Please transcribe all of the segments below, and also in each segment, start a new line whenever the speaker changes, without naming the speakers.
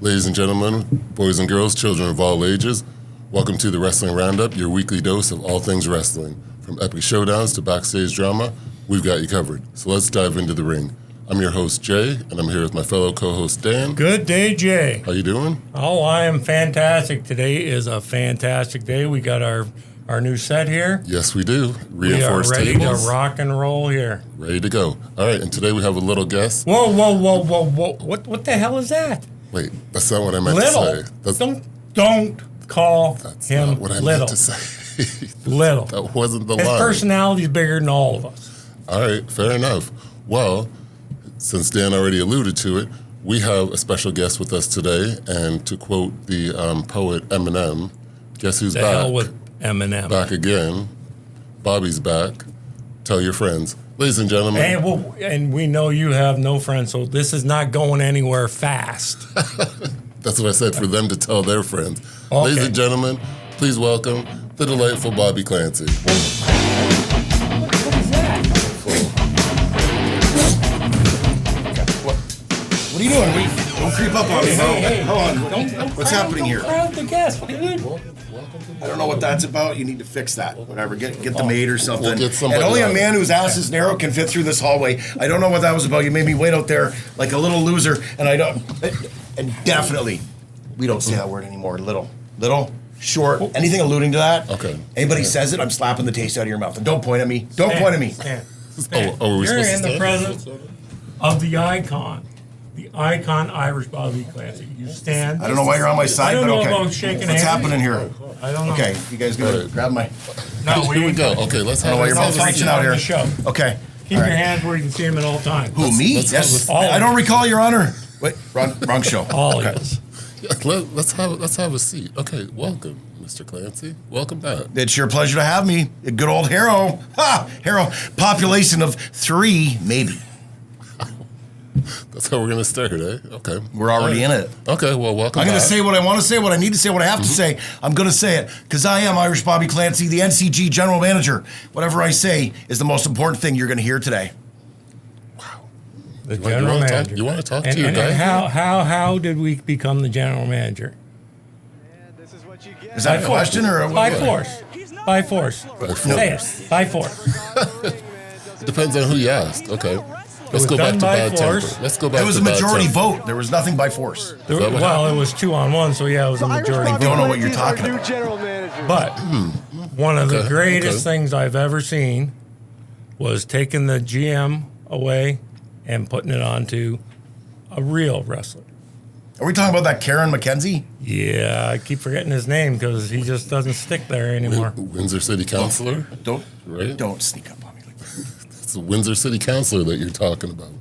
Ladies and gentlemen, boys and girls, children of all ages, welcome to the Wrestling Roundup, your weekly dose of all things wrestling. From epic showdowns to backstage drama, we've got you covered. So let's dive into the ring. I'm your host, Jay, and I'm here with my fellow co-host, Dan.
Good day, Jay.
How you doing?
Oh, I am fantastic. Today is a fantastic day. We got our new set here.
Yes, we do. Reinforced
we are ready
tables.
to rock and roll here.
Ready to go. All right, and today we have a little guest.
Whoa. What the hell is that?
Wait, that's not what I meant
Little.
to say.
Don't call
That's
him
not what I
little.
meant to say.
Little.
That wasn't the
His
line.
personality is bigger than all of us.
All right, fair enough. Well, since Dan already alluded to it, we have a special guest with us today, and to quote the poet Eminem, guess who's
The
back?
hell with Eminem.
Back again. Bobby's back. Tell your friends. Ladies and gentlemen.
And we know you have no friends, so this is not going anywhere fast.
That's what I said, for them to tell their friends.
Okay.
Ladies and gentlemen, please welcome the delightful Bobby Clancy.
What is that?
What are you doing? Don't creep up on me.
Hey,
Hold on.
Don't
What's happening here?
Don't crowd the guest, dude.
I don't know what that's about. You need to fix that. Whatever. Get the maid or something.
We'll get somebody
and only a
on.
man whose ass is narrow can fit through this hallway. I don't know what that was about. You made me wait out there like a little loser, and I don't. And definitely, we don't say that word anymore. Little, short, anything alluding to that.
Okay.
Anybody says it, I'm slapping the taste out of your mouth. And don't point at me. Don't point at me.
Stand.
Are we
You're
supposed to
in the
stand?
presence of the icon Irish Bobby Clancy. You stand.
I don't know why you're on my side,
I don't
but
know
okay.
about shaking
What's
hands.
happening here?
I don't know.
Okay, you guys gonna
Right.
grab my.
No,
Here we go. Okay, let's
I don't know why
have
you're
a
malfunctioning out
on
here.
the show.
Okay.
Keep your hands where you can see them at all times.
Who, me?
let's
Yes.
have
I don't recall, Your Honor. Wait, wrong show.
All
Okay.
of us.
Let's have a seat. Okay, welcome, Mr. Clancy. Welcome back.
It's your pleasure to have me. Good old Harrow. Ha! Harrow. Population of 3, maybe.
That's how we're gonna start, eh? Okay.
We're already in it.
Okay, well, welcome
I'm going to
back.
say what I want to say, what I need to say, what I have to say. I'm going to say it because I am Irish Bobby Clancy, the NCG General Manager. Whatever I say is the most important thing you're going to hear today.
The general manager.
You want to talk
And
to your guy?
how did we become the general manager?
Is that a question or
By
what?
force. By force. Say it. By force.
It depends on who you asked. Okay. Let's
was
go back
done
to
by
bad
force.
temper. Let's go back
It was
to
a
bad
majority
temper.
vote. There was nothing by force.
that what
Well, it was 2-on-1, so yeah, it was a majority
I don't
vote.
know what you're talking about.
But one of the
Okay,
greatest
okay.
things I've ever seen was taking the GM away and putting it onto a real wrestler.
Are we talking about that Karen McKenzie?
Yeah, I keep forgetting his name because he just doesn't stick there anymore.
Windsor City Councilor?
Don't
Right?
sneak up on me like that.
It's the Windsor City Councilor that you're talking about.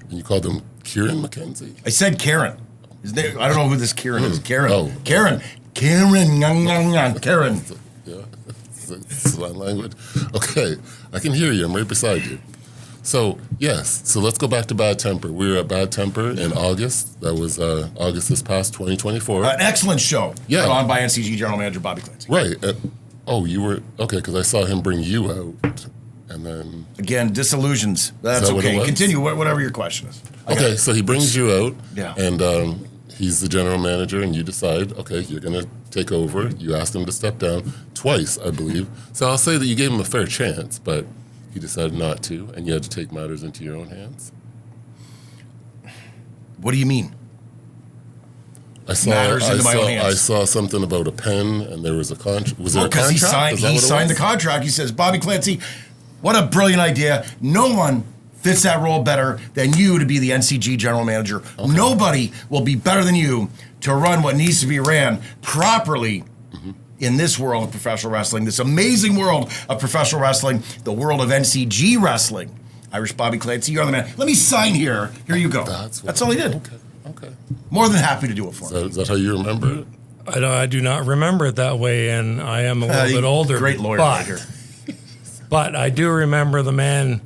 And you called him Kieran McKenzie?
I said Karen. His name, I don't know who this Kieran is. Karen.
Oh.
Karen. Karen.
Yeah. It's slang language. Okay. I can hear you. I'm right beside you. So, yes. So let's go back to bad temper. We were at bad temper in August. That was August this past 2024.
An excellent show.
Yeah.
Put on by NCG General Manager Bobby Clancy.
Right. Oh, you were okay because I saw him bring you out, and then
Again, disillusions. That's
Is that what it
okay.
was?
Continue, whatever your question is.
okay. So he brings you out,
Yeah.
and he's the general manager, and you decide, okay, you're gonna take over. You asked him to step down twice, I believe. So I'll say that you gave him a fair chance, but he decided not to, and you had to take matters into your own hands.
What do you mean?
I saw,
Matters into my own hands.
I saw something about a pen, and there was a contract. Was there a
Because
contract?
he
Is that what it
signed the
was?
contract. He says, Bobby Clancy, what a brilliant idea. No one fits that role better than you to be the NCG General Manager.
Okay.
Nobody will be better than you to run what needs to be ran properly in this world of professional wrestling, this amazing world of professional wrestling, the world of NCG wrestling. Irish Bobby Clancy, you're the man. Let me sign here. Here you go. That's all he did.
Okay.
More than happy to do it for him.
Is that how you remember it?
I do not remember it that way, and I am a little bit older.
Great lawyer
but,
right here.
But I do remember the man.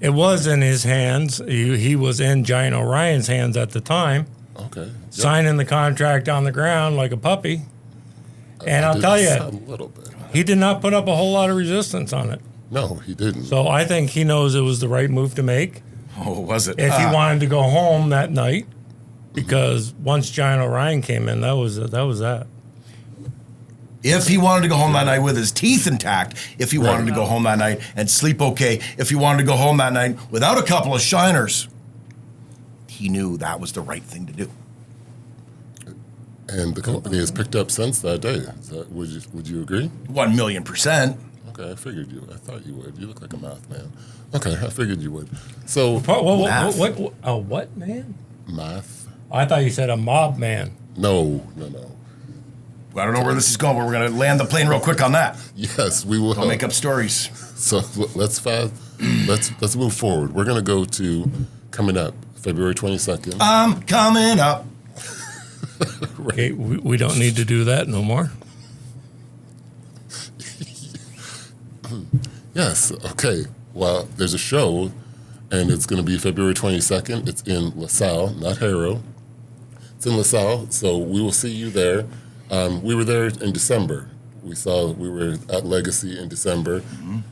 It was in his hands. He was in Giant Orion's hands at the time,
Okay. Yep.
signing the contract on the ground like a puppy. And I'll
Did
tell
sound
you,
a little bit.
he did not put up a whole lot of resistance on it.
No, he didn't.
So I think he knows it was the right move to make.
Oh, was it?
If he wanted to go home that night, because once Giant Orion came in, that was that.
If he wanted to go home that night with his teeth intact, if he wanted to go home that night and sleep okay, if he wanted to go home that night without a couple of shiners, he knew that was the right thing to do.
And the company has picked up since that day. Would you agree?
1,000,000%.
Okay, I figured you. I thought you would. You look like a math man. Okay, I figured you would. So
What man?
math?
I thought you said a mob man.
No.
I don't know where this is going, but we're going to land the plane real quick on that.
Yes, we will.
Don't make up stories.
So let's move forward. We're going to go to coming up February 22nd.
I'm coming up.
Okay, we don't need to do that no more.
Yes. Okay. Well, there's a show, and it's going to be February 22nd. It's in LaSalle, not Harrow. It's in LaSalle, so we will see you there. We were there in December. We were at Legacy in December,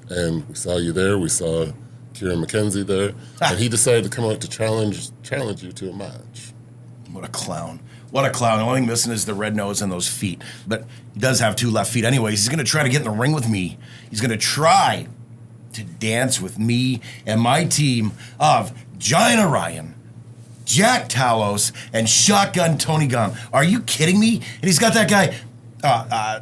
and we saw you there. We saw Kieran McKenzie there, and he decided to come out to challenge you to a match.
What a clown. What a clown. The only thing missing is the red nose and those feet. But he does have 2 left feet anyways. He's going to try to get in the ring with me. He's going to try to dance with me and my team of Giant Orion, Jack Talos, and Shotgun Tony Gunn. Are you kidding me? And he's got that guy,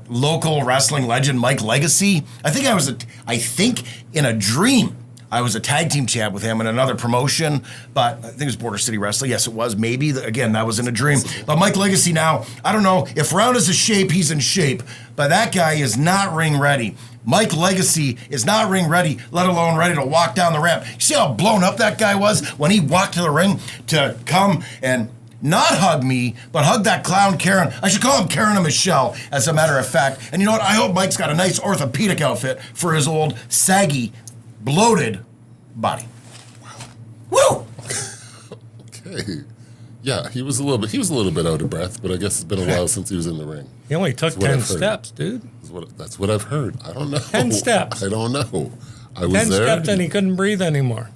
local wrestling legend Mike Legacy. I think in a dream, I was a tag team champ with him in another promotion, but I think it was Border City Wrestling. Yes, it was. Maybe, again, that was in a dream. But Mike Legacy now, I don't know. If Round is a shape, he's in shape. But that guy is not ring ready. Mike Legacy is not ring ready, let alone ready to walk down the ramp. You see how blown up that guy was when he walked to the ring to come and not hug me, but hug that clown Karen. I should call him Karen and Michelle, as a matter of fact. And you know what? I hope Mike's got a nice orthopedic outfit for his old saggy, bloated body. Wow. Woo!
Okay. Yeah, he was a little bit out of breath, but I guess it's been a while since he was in the ring.
He only took 10 steps, dude.
That's what I've heard. I don't know.
10 steps.
I don't know. I was
10
there.
10 steps and he couldn't breathe anymore.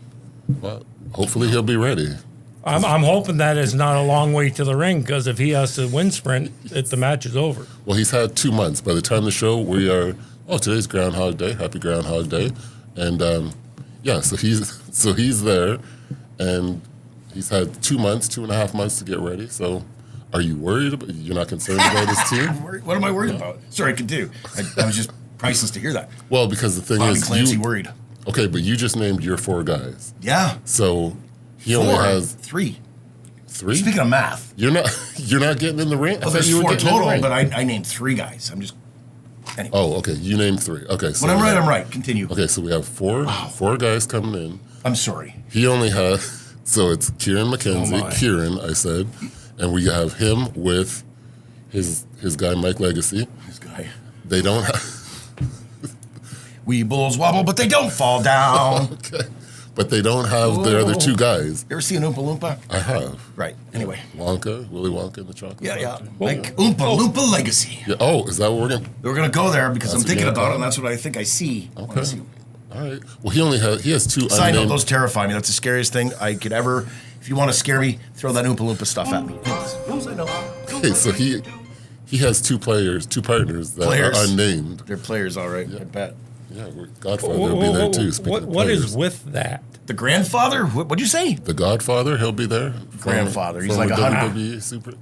Well, hopefully he'll be ready.
I'm hoping that is not a long way to the ring, because if he has to wind sprint, the match is over.
Well, he's had 2 months. By the time the show, we are. Oh, today's Groundhog Day. Happy Groundhog Day, and so he's there, and he's had 2.5 months to get ready. So, are you worried? You're not concerned about his team?
What am I worried about? Sorry, continue. I was just priceless to hear that.
Well, because the thing
Bobby
is,
Clancy worried.
Okay, but you just named your 4 guys.
Yeah.
So he only has
3.
3.
Speaking of math,
You're not getting in the ring.
well, there's 4 total, but I named 3 guys. I'm just. Anyway.
Oh, okay. You named 3. Okay. So
when I'm right, I'm right. Continue.
Okay, so we have 4 guys coming in.
I'm sorry.
He only has, so it's Kieran McKenzie, Kieran, I said, and we have him with his guy Mike Legacy.
This guy.
They don't have.
We bulls wobble, but they don't fall down.
Okay, but they don't have their other 2 guys.
You ever see an Oompa Loompa?
I have.
Right. Anyway.
Willy Wonka and the Chocolate
Yeah.
Factory.
Like Oompa Loompa Legacy.
Yeah. Oh, is that what we're gonna?
We're gonna go there because
That's
I'm thinking
what you're
about it,
gonna
and that's what I think I see.
Okay. All right. Well, he has 2
Side note,
unnamed.
those terrify me. That's the scariest thing I could ever. If you want to scare me, throw that Oompa Loompa stuff at me.
Okay, so he has 2 partners that are unnamed.
They're players, all right. I bet.
Yeah, Godfather will be there too.
What is with that?
The grandfather? What'd you say?
The Godfather? He'll be there.
Grandfather. He's
Former
like 100.
WWE Super.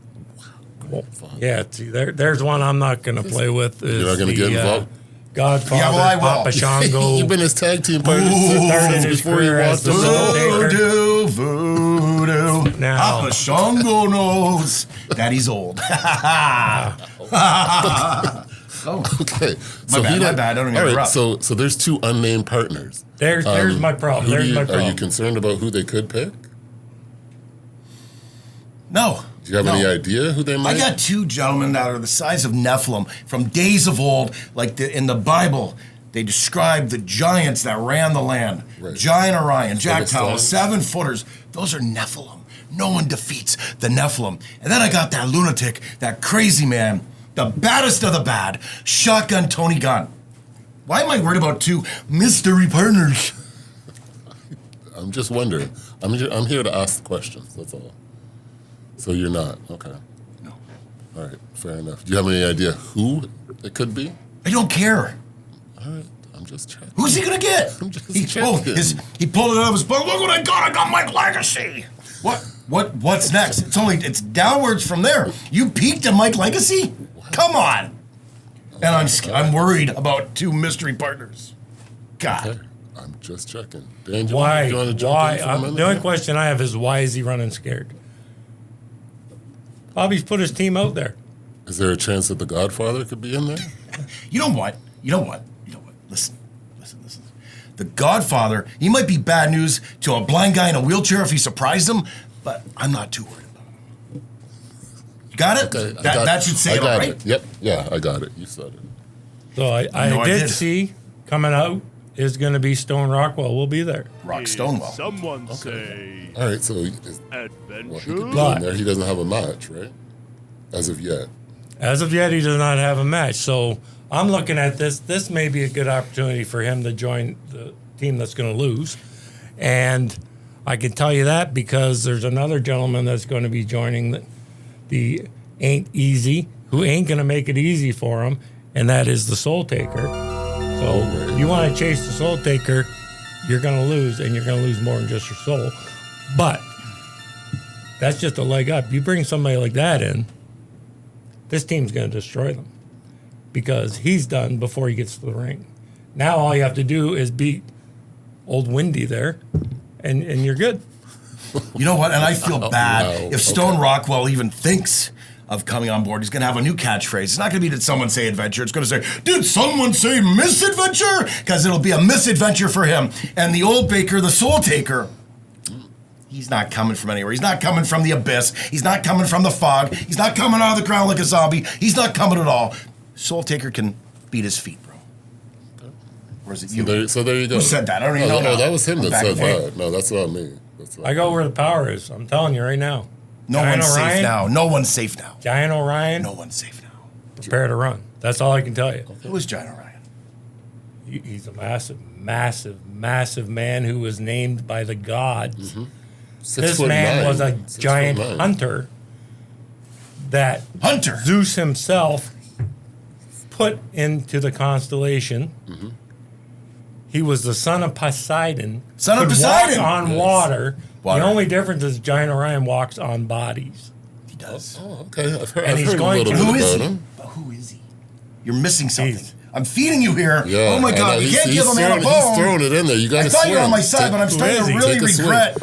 Yeah, see, there's one I'm not going to play with.
You're not going to get involved.
Godfather,
Yeah, well, I will.
Papa Shango.
You've been his tag team partner
Started
since
his
before you
career as
walked
the
in.
Voodoo.
Now-
Papa Shango knows that he's old.
Okay,
My bad. I don't even
all right,
interrupt.
so there's 2 unnamed partners.
There's my problem.
Who do
There's
you-
my
Are
problem.
you concerned about who they could pick?
No.
Do you have any idea who they might?
I got 2 gentlemen that are the size of Nephilim from days of old. Like in the Bible, they describe the giants that ran the land.
Right.
Giant Orion, Jack Talos,
Philistines?
7-footers. Those are Nephilim. No one defeats the Nephilim. And then I got that lunatic, that crazy man, the baddest of the bad, Shotgun Tony Gunn. Why am I worried about 2 mystery partners?
I'm just wondering. I'm here to ask questions. That's all. So you're not. Okay.
No.
All right. Fair enough. Do you have any idea who it could be?
I don't care.
All right. I'm just checking.
Who's he gonna get?
I'm just
he pulled it out of his butt. Look what I got! I got Mike Legacy. What's next? It's downwards from there. You peaked at Mike Legacy? What? Come on. And I'm worried about 2 mystery partners. God.
Okay. I'm just checking. Dan,
Why?
do you want to jump in for a minute?
The only question I have is why is he running scared? Bobby's put his team out there.
Is there a chance that the Godfather could be in there?
You know what? Listen. The Godfather, he might be bad news to a blind guy in a wheelchair if he surprised him, but I'm not too worried about him. You got it?
Okay,
that should say it, all right?
It. Yep. Yeah, I got it. You said it.
So I did see coming out is going to be Stone Rockwell. We'll be there.
Rock Stonewall.
Someone say
All right, so he
adventure.
could be in there. He doesn't have a match, right? As of yet.
As of yet, he does not have a match. So I'm looking at this. This may be a good opportunity for him to join the team that's going to lose. And I can tell you that because there's another gentleman that's going to be joining the Ain't Easy, who ain't going to make it easy for him, and that is the Soul Taker. So you want to chase the Soul Taker, you're going to lose, and you're going to lose more than just your soul. But that's just a leg up. You bring somebody like that in, this team's going to destroy them because he's done before he gets to the ring. Now all you have to do is beat old Windy there, and you're good.
You know what? And I feel bad
wow.
if Stone Rockwell even thinks of coming on board. He's going to have a new catchphrase. It's not going to be "Did someone say adventure?" It's going to say, "Did someone say misadventure?" Because it'll be a misadventure for him. And the old Baker, the Soul Taker, he's not coming from anywhere. He's not coming from the abyss. He's not coming from the fog. He's not coming out of the ground like a zombie. He's not coming at all. Soul Taker can beat his feet, bro. Or is it you?
So there you go.
Who said that? I don't even know.
No, that was him
I'm
that
back
said
and
that. No, that's not me.
I go where the power is. I'm telling you right now.
No
Giant
one's
Orion,
safe now. No one's safe now.
Giant Orion,
No one's safe now.
prepare to run. That's all I can tell you.
Who is Giant Orion?
He's a massive, massive, massive man who was named by the gods.
Mm-hmm.
This man was a giant hunter that Zeus himself put into the constellation.
Mm-hmm.
He was the son of Poseidon.
Son of
could
Poseidon!
walk on water.
Water.
The only difference is Giant Orion walks on bodies.
He does.
Oh, okay. I've heard,
And
I've
he's
heard a
going
little
to-
bit
Who is
about
he?
him.
But who is he? You're missing something.
He's-
I'm feeding you here.
Yeah,
Oh my
I
God!
know.
You can't give a man a
He's
bone.
throwing it in there. You got
I
to
thought
swing.
you were on my side, but I'm starting to
Who is he?
really
Take a swing.
regret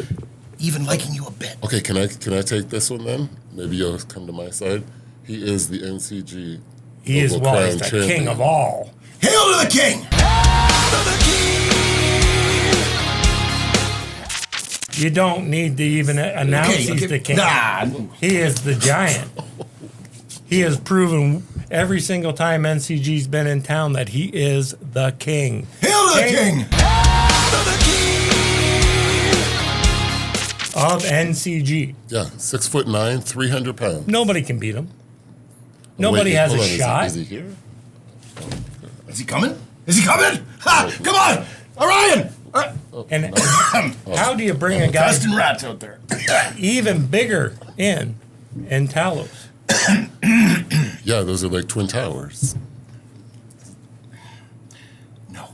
even liking you a bit.
Okay, can I take this one then? Maybe you'll come to my side. He is the NCG.
He is
Global
well, he's
Crown
the
Champion.
king of all.
Hail to the king!
You don't need to even announce he's the king.
Nah.
He is the giant. He has proven every single time NCG's been in town that he is the king.
Hail to the king!
Of NCG.
Yeah, 6'9", 300 pounds.
Nobody can beat him. Nobody
Wait,
has
hold
a
on,
shot.
Is he here?
Is he coming? Is he coming? Ha! Come on! Orion!
And how do you bring a guy
Casting rats out there.
even bigger in Talos?
Yeah, those are like twin towers.
No.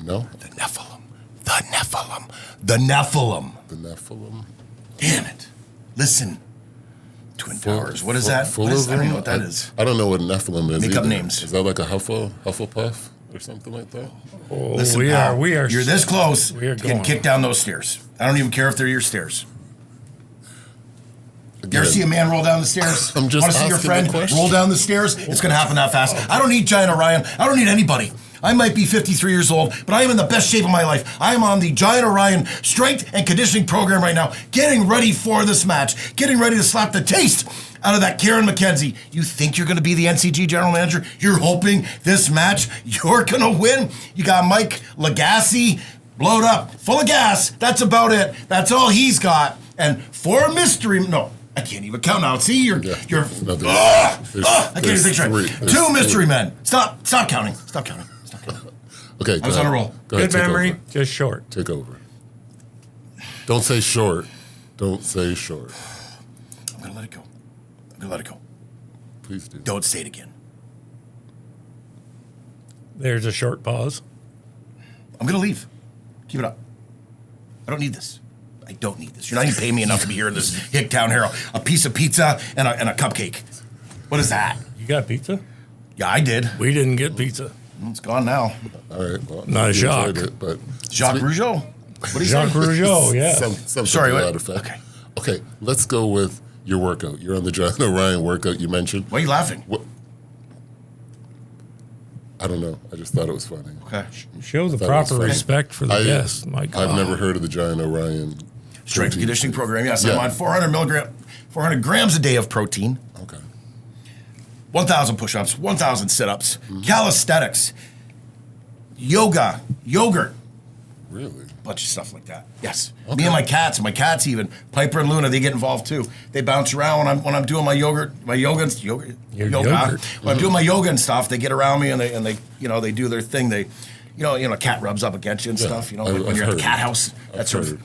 No?
The Nephilim. The Nephilim. The Nephilim.
The Nephilim.
Damn it. Listen. Twin Towers. What is that?
Full
What is-
of
I don't
them?
know what that is.
I don't know what Nephilim is.
Make up
either.
names.
Is that like a Hufflepuff or something like that?
Oh,
Listen,
we
pal,
are.
You're this close
we are
to getting
going.
kicked down those stairs. I don't even care if they're your stairs. You ever
Again,
see a man roll down the stairs?
I'm just
Want to see your
asking
friend
the question.
roll down the stairs? It's going to happen that fast. I don't need Giant Orion. I don't need anybody. I might be 53 years old, but I am in the best shape of my life. I am on the Giant Orion strength and conditioning program right now, getting ready for this match, getting ready to slap the taste out of that Karen McKenzie. You think you're going to be the NCG general manager? You're hoping this match you're going to win? You got Mike Legacy blowed up, full of gas. That's about it. That's all he's got. And four mystery... No. I can't even count now. See, you're.
No,
I can't even think straight.
there's
Two mystery
three.
men. Stop counting. Stop counting.
Okay,
I was on a roll.
Go ahead,
Good
take
memory,
over.
just short.
Take over. Don't say short. Don't say short.
I'm gonna let it go. I'm gonna let it go.
Please do.
Don't say it again.
There's a short pause.
I'm gonna leave. Keep it up. I don't need this. I don't need this. You're not even paying me enough to be here in this Hicktown Herald. A piece of pizza and a cupcake. What is that?
You got pizza?
Yeah, I did.
We didn't get pizza.
It's gone now.
All right. Well,
Not a
you
shock.
enjoyed it, but
Jacques Rougeau? What do you
Jacques
say?
Rougeau, yeah.
Something
Sorry,
to
what?
that effect.
Okay.
Okay, let's go with your workout. You're on the John O'Ryan workout you mentioned.
Why are you laughing?
What? I don't know. I just thought it was funny.
Okay.
Show the
That was
proper
funny.
respect for the
I-
guest. My God.
I've never heard of the John O'Ryan
Strength and
protein
conditioning
shake.
program. Yes,
Yeah.
I'm on 400 grams a day of protein,
Okay.
1,000 push-ups, 1,000 sit-ups, calisthenics, yoga, yogurt,
Really?
bunch of stuff like that. Yes.
Okay.
Me and my cats even, Piper and Luna, they get involved too. They bounce around when I'm doing my yoga.
Your
Yoga.
yogurt.
When I'm doing my yoga and stuff, they get around me and they they do their thing. They cat rubs up against you and stuff,
I've
when you're at
heard.
the cat house. That
I've
sort of
heard.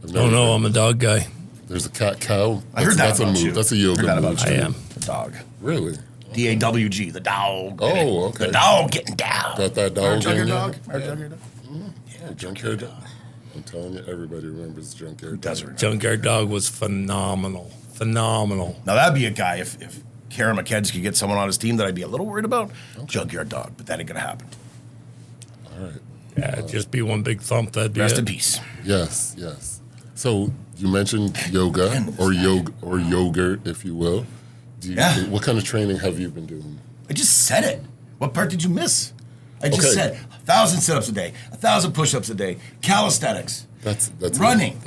I've
Oh
never
no,
heard.
I'm a dog guy.
There's a cat cow.
I heard that
That's a
about
move.
you.
That's a yoga
Heard that
move.
about
I
you.
am.
The dog.
Really?
D-A-W-G, the dog.
Oh, okay.
The dog getting down.
Got that dog
Remember
in
Junkyard
you?
Dog? Remember Junkyard Dog?
Oh, Junkyard Dog. I'm telling you, everybody remembers Junkyard Dog.
Desert.
Junkyard Dog was phenomenal. Phenomenal.
Now that'd be a guy if Karen McKenzie could get someone on his team that I'd be a little worried about. Junkyard Dog, but that ain't gonna happen.
All right.
Yeah, it'd just be one big thump. That'd be
Rest
it.
in peace.
Yes, yes. So you mentioned yoga or yogurt, if you will.
Yeah.
What kind of training have you been doing?
I just said it. What part did you miss? I just
Okay.
said 1,000 sit-ups a day, 1,000 push-ups a day, calisthenics,
That's
running,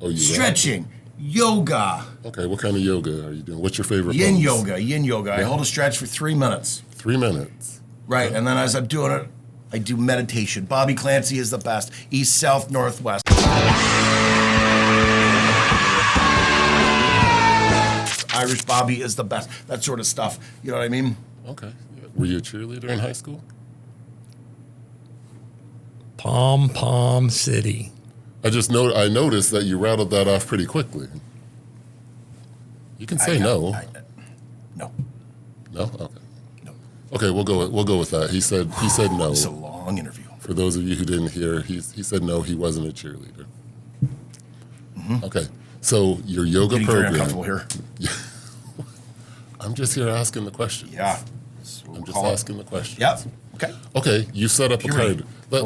Oh, you run.
stretching, yoga,
Okay, what kind of yoga are you doing? What's your favorite
yin
pose?
yoga. I hold a stretch for 3 minutes.
3 minutes.
Right, and then as I'm doing it, I do meditation. Bobby Clancy is the best. East, south, northwest. Irish Bobby is the best. That sort of stuff. You know what I mean?
Okay. Were you a cheerleader in high school?
Pom Pom City.
I noticed that you rattled that off pretty quickly. You can say no.
No.
No? Okay.
No.
Okay, we'll go with that. He said no.
It's a long interview.
For those of you who didn't hear, he said no, he wasn't a cheerleader. Okay. So your yoga
Getting very
program.
uncomfortable here.
I'm just here asking the question.
Yeah.
I'm just asking the question.
Yep. Okay.
Okay, you set up a
Puberty.
card.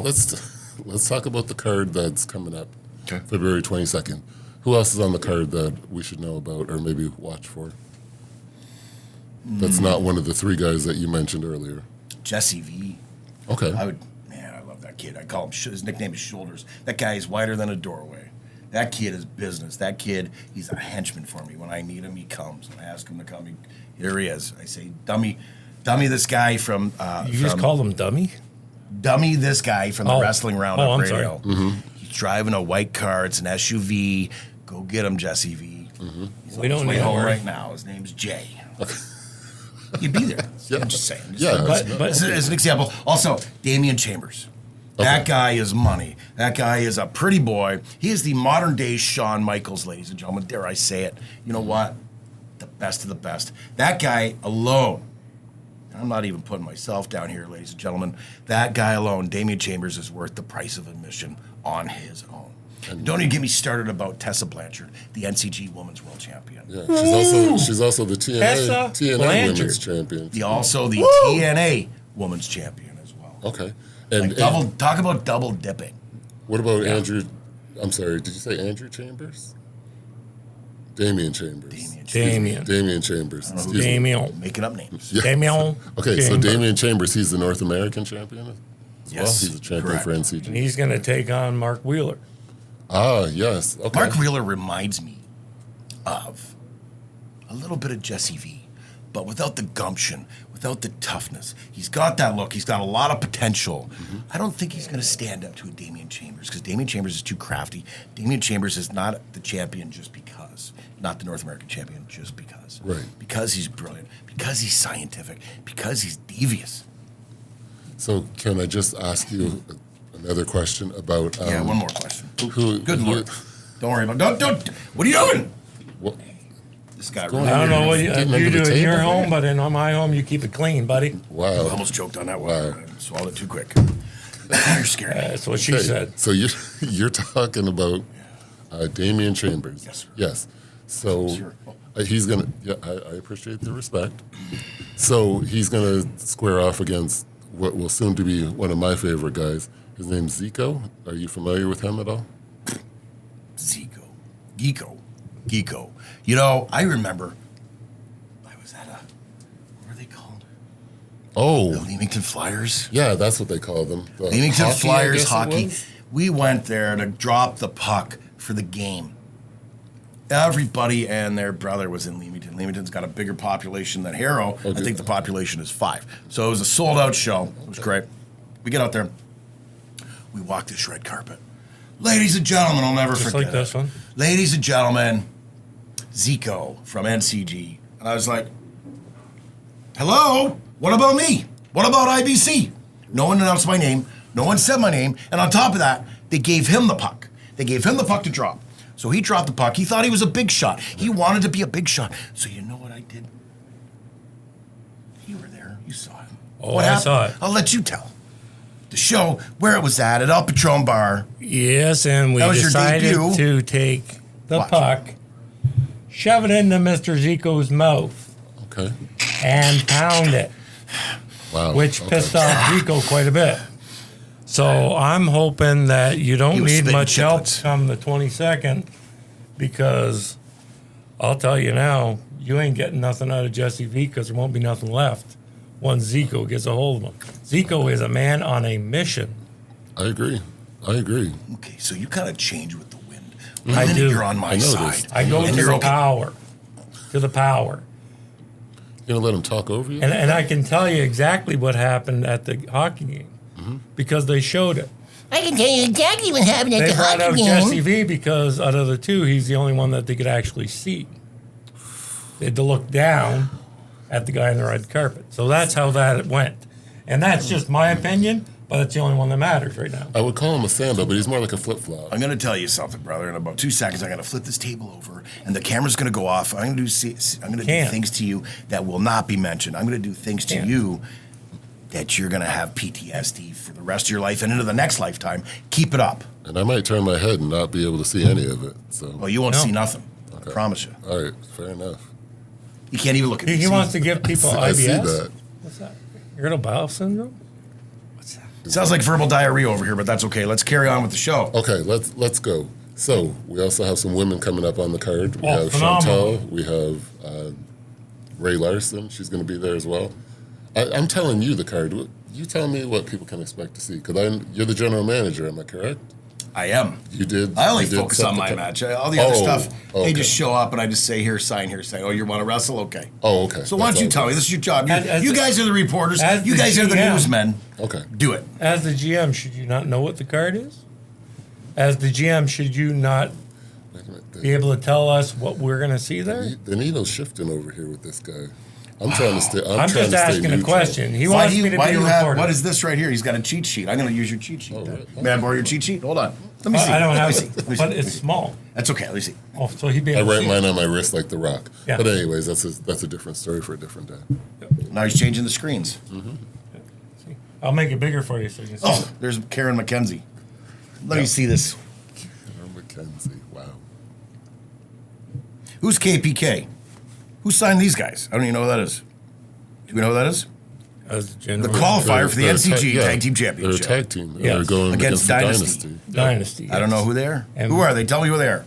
Let's talk about the card that's coming up.
Okay.
February 22nd. Who else is on the card that we should know about or maybe watch for? That's not one of the 3 guys that you mentioned earlier.
Jesse V.
Okay.
I love that kid. I call him, his nickname is Shoulders. That guy is wider than a doorway. That kid is business. That kid, he's a henchman for me. When I need him, he comes. When I ask him to come, here he is. I say, dummy this guy from...
You just called him dummy?
Dummy this guy from the
Oh.
Wrestling Roundup
I'm
radio.
sorry.
He's driving a white car. It's an SUV. Go get him, Jesse V. He's
We
on his
don't
way
need to
home
worry.
right now. His name's Jay. You'd be there.
Yeah.
I'm just saying.
Yeah,
But
As an example. Also, Damian Chambers. That guy is money. That guy is a pretty boy. He is the modern day Shawn Michaels, ladies and gentlemen. Dare I say it? You know what? The best of the best. That guy alone. I'm not even putting myself down here, ladies and gentlemen. That guy alone, Damian Chambers, is worth the price of admission on his own. And don't even get me started about Tessa Blanchard, the NCG Women's World Champion.
Yeah, she's also the
Tessa
TNA
Blanchard.
Women's Champion.
Also the TNA Women's Champion as well.
Okay. And,
Talk about double dipping.
what about Andrew? I'm sorry, did you say Andrew Chambers? Damian Chambers. Damian Chambers. Excuse me.
Damian.
Making up names.
Yeah.
Damian.
Okay, so
Chambers.
Damian Chambers, he's the North American champion as
Yes,
well. He's a champion
correct.
for NCG.
And he's going to take on Mark Wheeler.
Ah, yes. Okay.
Mark Wheeler reminds me of a little bit of Jesse V, but without the gumption, without the toughness. He's got that look. He's got a lot of potential. I don't think he's going to stand up to a Damian Chambers because Damian Chambers is too crafty. Damian Chambers is not the champion just because, not the North American champion just because.
Right.
Because he's brilliant, because he's scientific, because he's devious.
So can I just ask you another question about?
Yeah, one more question.
Who?
Good Lord. Don't worry about it. Don't. What are you doing?
What,
This guy
What's going
really
I don't know what
Getting
you
under
do
the
in your
table
home,
here?
but in my home, you keep it clean, buddy.
Wow.
almost choked on that one.
Wow.
I swallowed it too quick. You're scared.
That's what she
Okay,
said.
So you're talking about Damian Chambers.
Yes, sir.
Yes. So
Sure.
he's gonna. Yeah, I appreciate the respect. So he's gonna square off against what will soon to be one of my favorite guys. His name's Zico. Are you familiar with him at all?
Zico. Geeko. You know, I remember I was at what are they called? The
Oh,
Leamington Flyers.
yeah, that's what they call them. The
Leamington
hockey, I
Flyers
guess it
hockey.
was?
We went there to drop the puck for the game. Everybody and their brother was in Leamington. Leamington's got a bigger population than Harrow. I
Okay.
think the population is 5. So it was a sold-out show. It was great. We get out there. We walk this red carpet. Ladies and gentlemen, I'll never
Just
forget
like this
it.
one.
Ladies and gentlemen, Zico from NCG. And I was like, hello? What about me? What about IBC? No one announced my name. No one said my name. And on top of that, they gave him the puck. They gave him the puck to drop. So he dropped the puck. He thought he was a big shot. He wanted to be a big shot. So you know what I did? You were there. You saw it.
Oh,
What
I
happened?
saw it.
I'll let you tell. The show, where it was at El Patron Bar.
Yes, and we
That was your
decided
debut?
to take the
Watch.
puck, shove it into Mr. Zico's mouth,
Okay.
and pound it,
Wow.
which
okay.
pissed off Zico quite a bit. So I'm hoping that you
He
don't
was
need
spitting
much help
chiclets.
come the 22nd, because I'll tell you now, you ain't getting nothing out of Jesse V, because there won't be nothing left once Zico gets a hold of him. Zico is a man on a mission.
I agree.
Okay, so you kind of change with the wind.
I
Then
do.
You're on my
I
side.
noticed.
I go
And
to
you're
the
okay.
power. To the power.
You gonna let him talk over you?
And I can tell you exactly what happened at the hockey game because they showed it.
I can tell you exactly what happened at
They
the
brought out
hockey
Jesse
game.
V because out of the two, he's the only one that they could actually see. They had to look down at the guy on the red carpet. So that's how that went. And that's just my opinion, but it's the only one that matters right now.
I would call him a sando, but he's more like a flip flop.
I'm going to tell you something, brother. In about 2 seconds, I'm going to flip this table over, and the camera's going to go off. I'm going to do
Can't.
things to you that will not be mentioned. I'm going to do things to
Can't.
you that you're going to have PTSD for the rest of your life and into the next lifetime. Keep it up.
And I might turn my head and not be able to see any of it. So,
Well, you won't
No.
see nothing. I promise you.
all right, fair enough.
You can't even look at
He
me.
wants to give people
I
IBS.
see that.
What's that? Irritable bowel syndrome? What's that?
Sounds like verbal diarrhea over here, but that's okay. Let's carry on with the show.
Okay, let's go. So we also have some women coming up on the card. We
Oh,
have
phenomenal.
Chantal. We have Ray Larson. She's going to be there as well. I'm telling you the card. You tell me what people can expect to see, because you're the general manager. Am I correct?
I am.
You did.
I only
you did
focus
set
on
the
my
card.
match. All the other
Oh,
stuff, they
okay.
just show up and I just say, here, sign. Oh, you want to wrestle? Okay.
Oh, okay.
So why
That's
don't you
all
tell me?
good.
This is your job.
As
You
the-
guys are the reporters.
as
You
the
guys are the
GM.
newsmen.
Okay.
Do it.
As the GM, should you not know what the card is? As the GM, should you not
Wait a minute.
be able to tell us what we're going to see there?
The needle's shifting over here with this guy. I'm trying to stay.
I'm
trying
just
to stay
asking a
neutral.
question. He
Why
wants
do
me to
you, why
be
do
a
you have,
reporter.
what is this right here? He's got a cheat sheet. I'm going to use your cheat sheet. then.
right.
May I borrow your cheat sheet? Hold on. Let me see.
I don't
Let
have
me see.
it,
Let me see.
but
Let me
it's
see.
small.
That's okay. Let me see.
Oh, so he'd be
I
able to
write
see
mine
it.
on my wrist like the Rock.
Yeah.
But anyways, that's a different story for a different day.
Now he's changing the screens.
See? I'll make it bigger for you so you can see.
Oh, there's Karen McKenzie. Let me see this.
McKenzie. Wow.
Who's KPK? Who signed these guys? I don't even know who that is. Do we know who that is?
As
The
general
qualifier for the
They're a
NCG
yeah,
Tag Team
They're a
Championship.
tag team.
Yes.
They're going
Against
against the
Dynasty.
Dynasty.
dynasty.
I don't know
yes.
who they are.
And-
Who are they? Tell me who they are.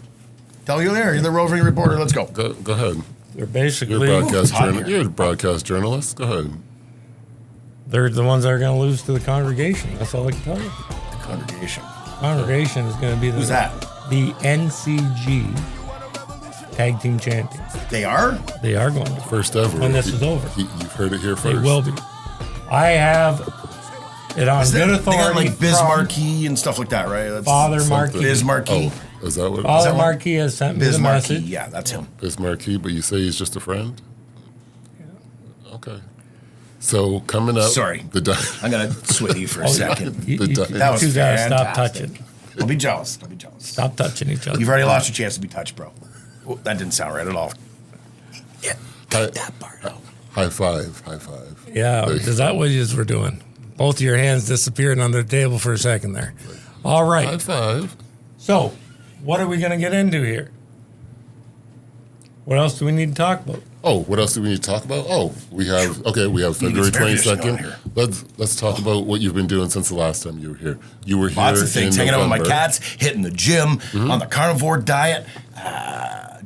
Tell me who they are. You're the roving reporter. Let's go.
Go ahead.
They're basically
it's hot here.
You're a broadcast journalist. Go ahead.
they're the ones that are going to lose to the congregation. That's all I can tell you.
The congregation.
Congregation is going to be
Who's that?
the NCG Tag Team Champions.
They are?
They are going to.
First ever.
When this is over.
You've heard it here
They
first.
will be. I have it on
Is
good
that, they got
authority.
like Biz Marquee and stuff like that, right? That's
Father
Something.
Marquis.
Biz Marquee.
Oh, is that what?
Father
that what-
Marquis has sent me
Biz
the
Marquee.
message.
Yeah, that's him.
Biz Marquis, but you say he's just a friend? Okay. So coming up.
Sorry. I'm going to sway you for a second.
You,
The
you,
di-
you
That was
two gotta stop
fantastic.
touching.
Don't be jealous. Don't be jealous.
Stop touching each other.
You've already lost your chance to be touched, bro. Oh, that didn't sound right at all. Yeah,
High,
cut that part out.
high five. High five.
Yeah,
There you
is that
go.
what you were doing? Both of your hands disappeared under the table for a second there. All
High
right.
five.
So, what are we going to get into here? What else do we need to talk about?
Oh, what else do we need to talk about? Oh, we have February
some air conditioning on
22nd.
here.
Let's talk about what you've been doing since the last time you were here. You were here
Lots of things.
in
Hanging out with my
November.
cats, hitting the gym, on the carnivore diet,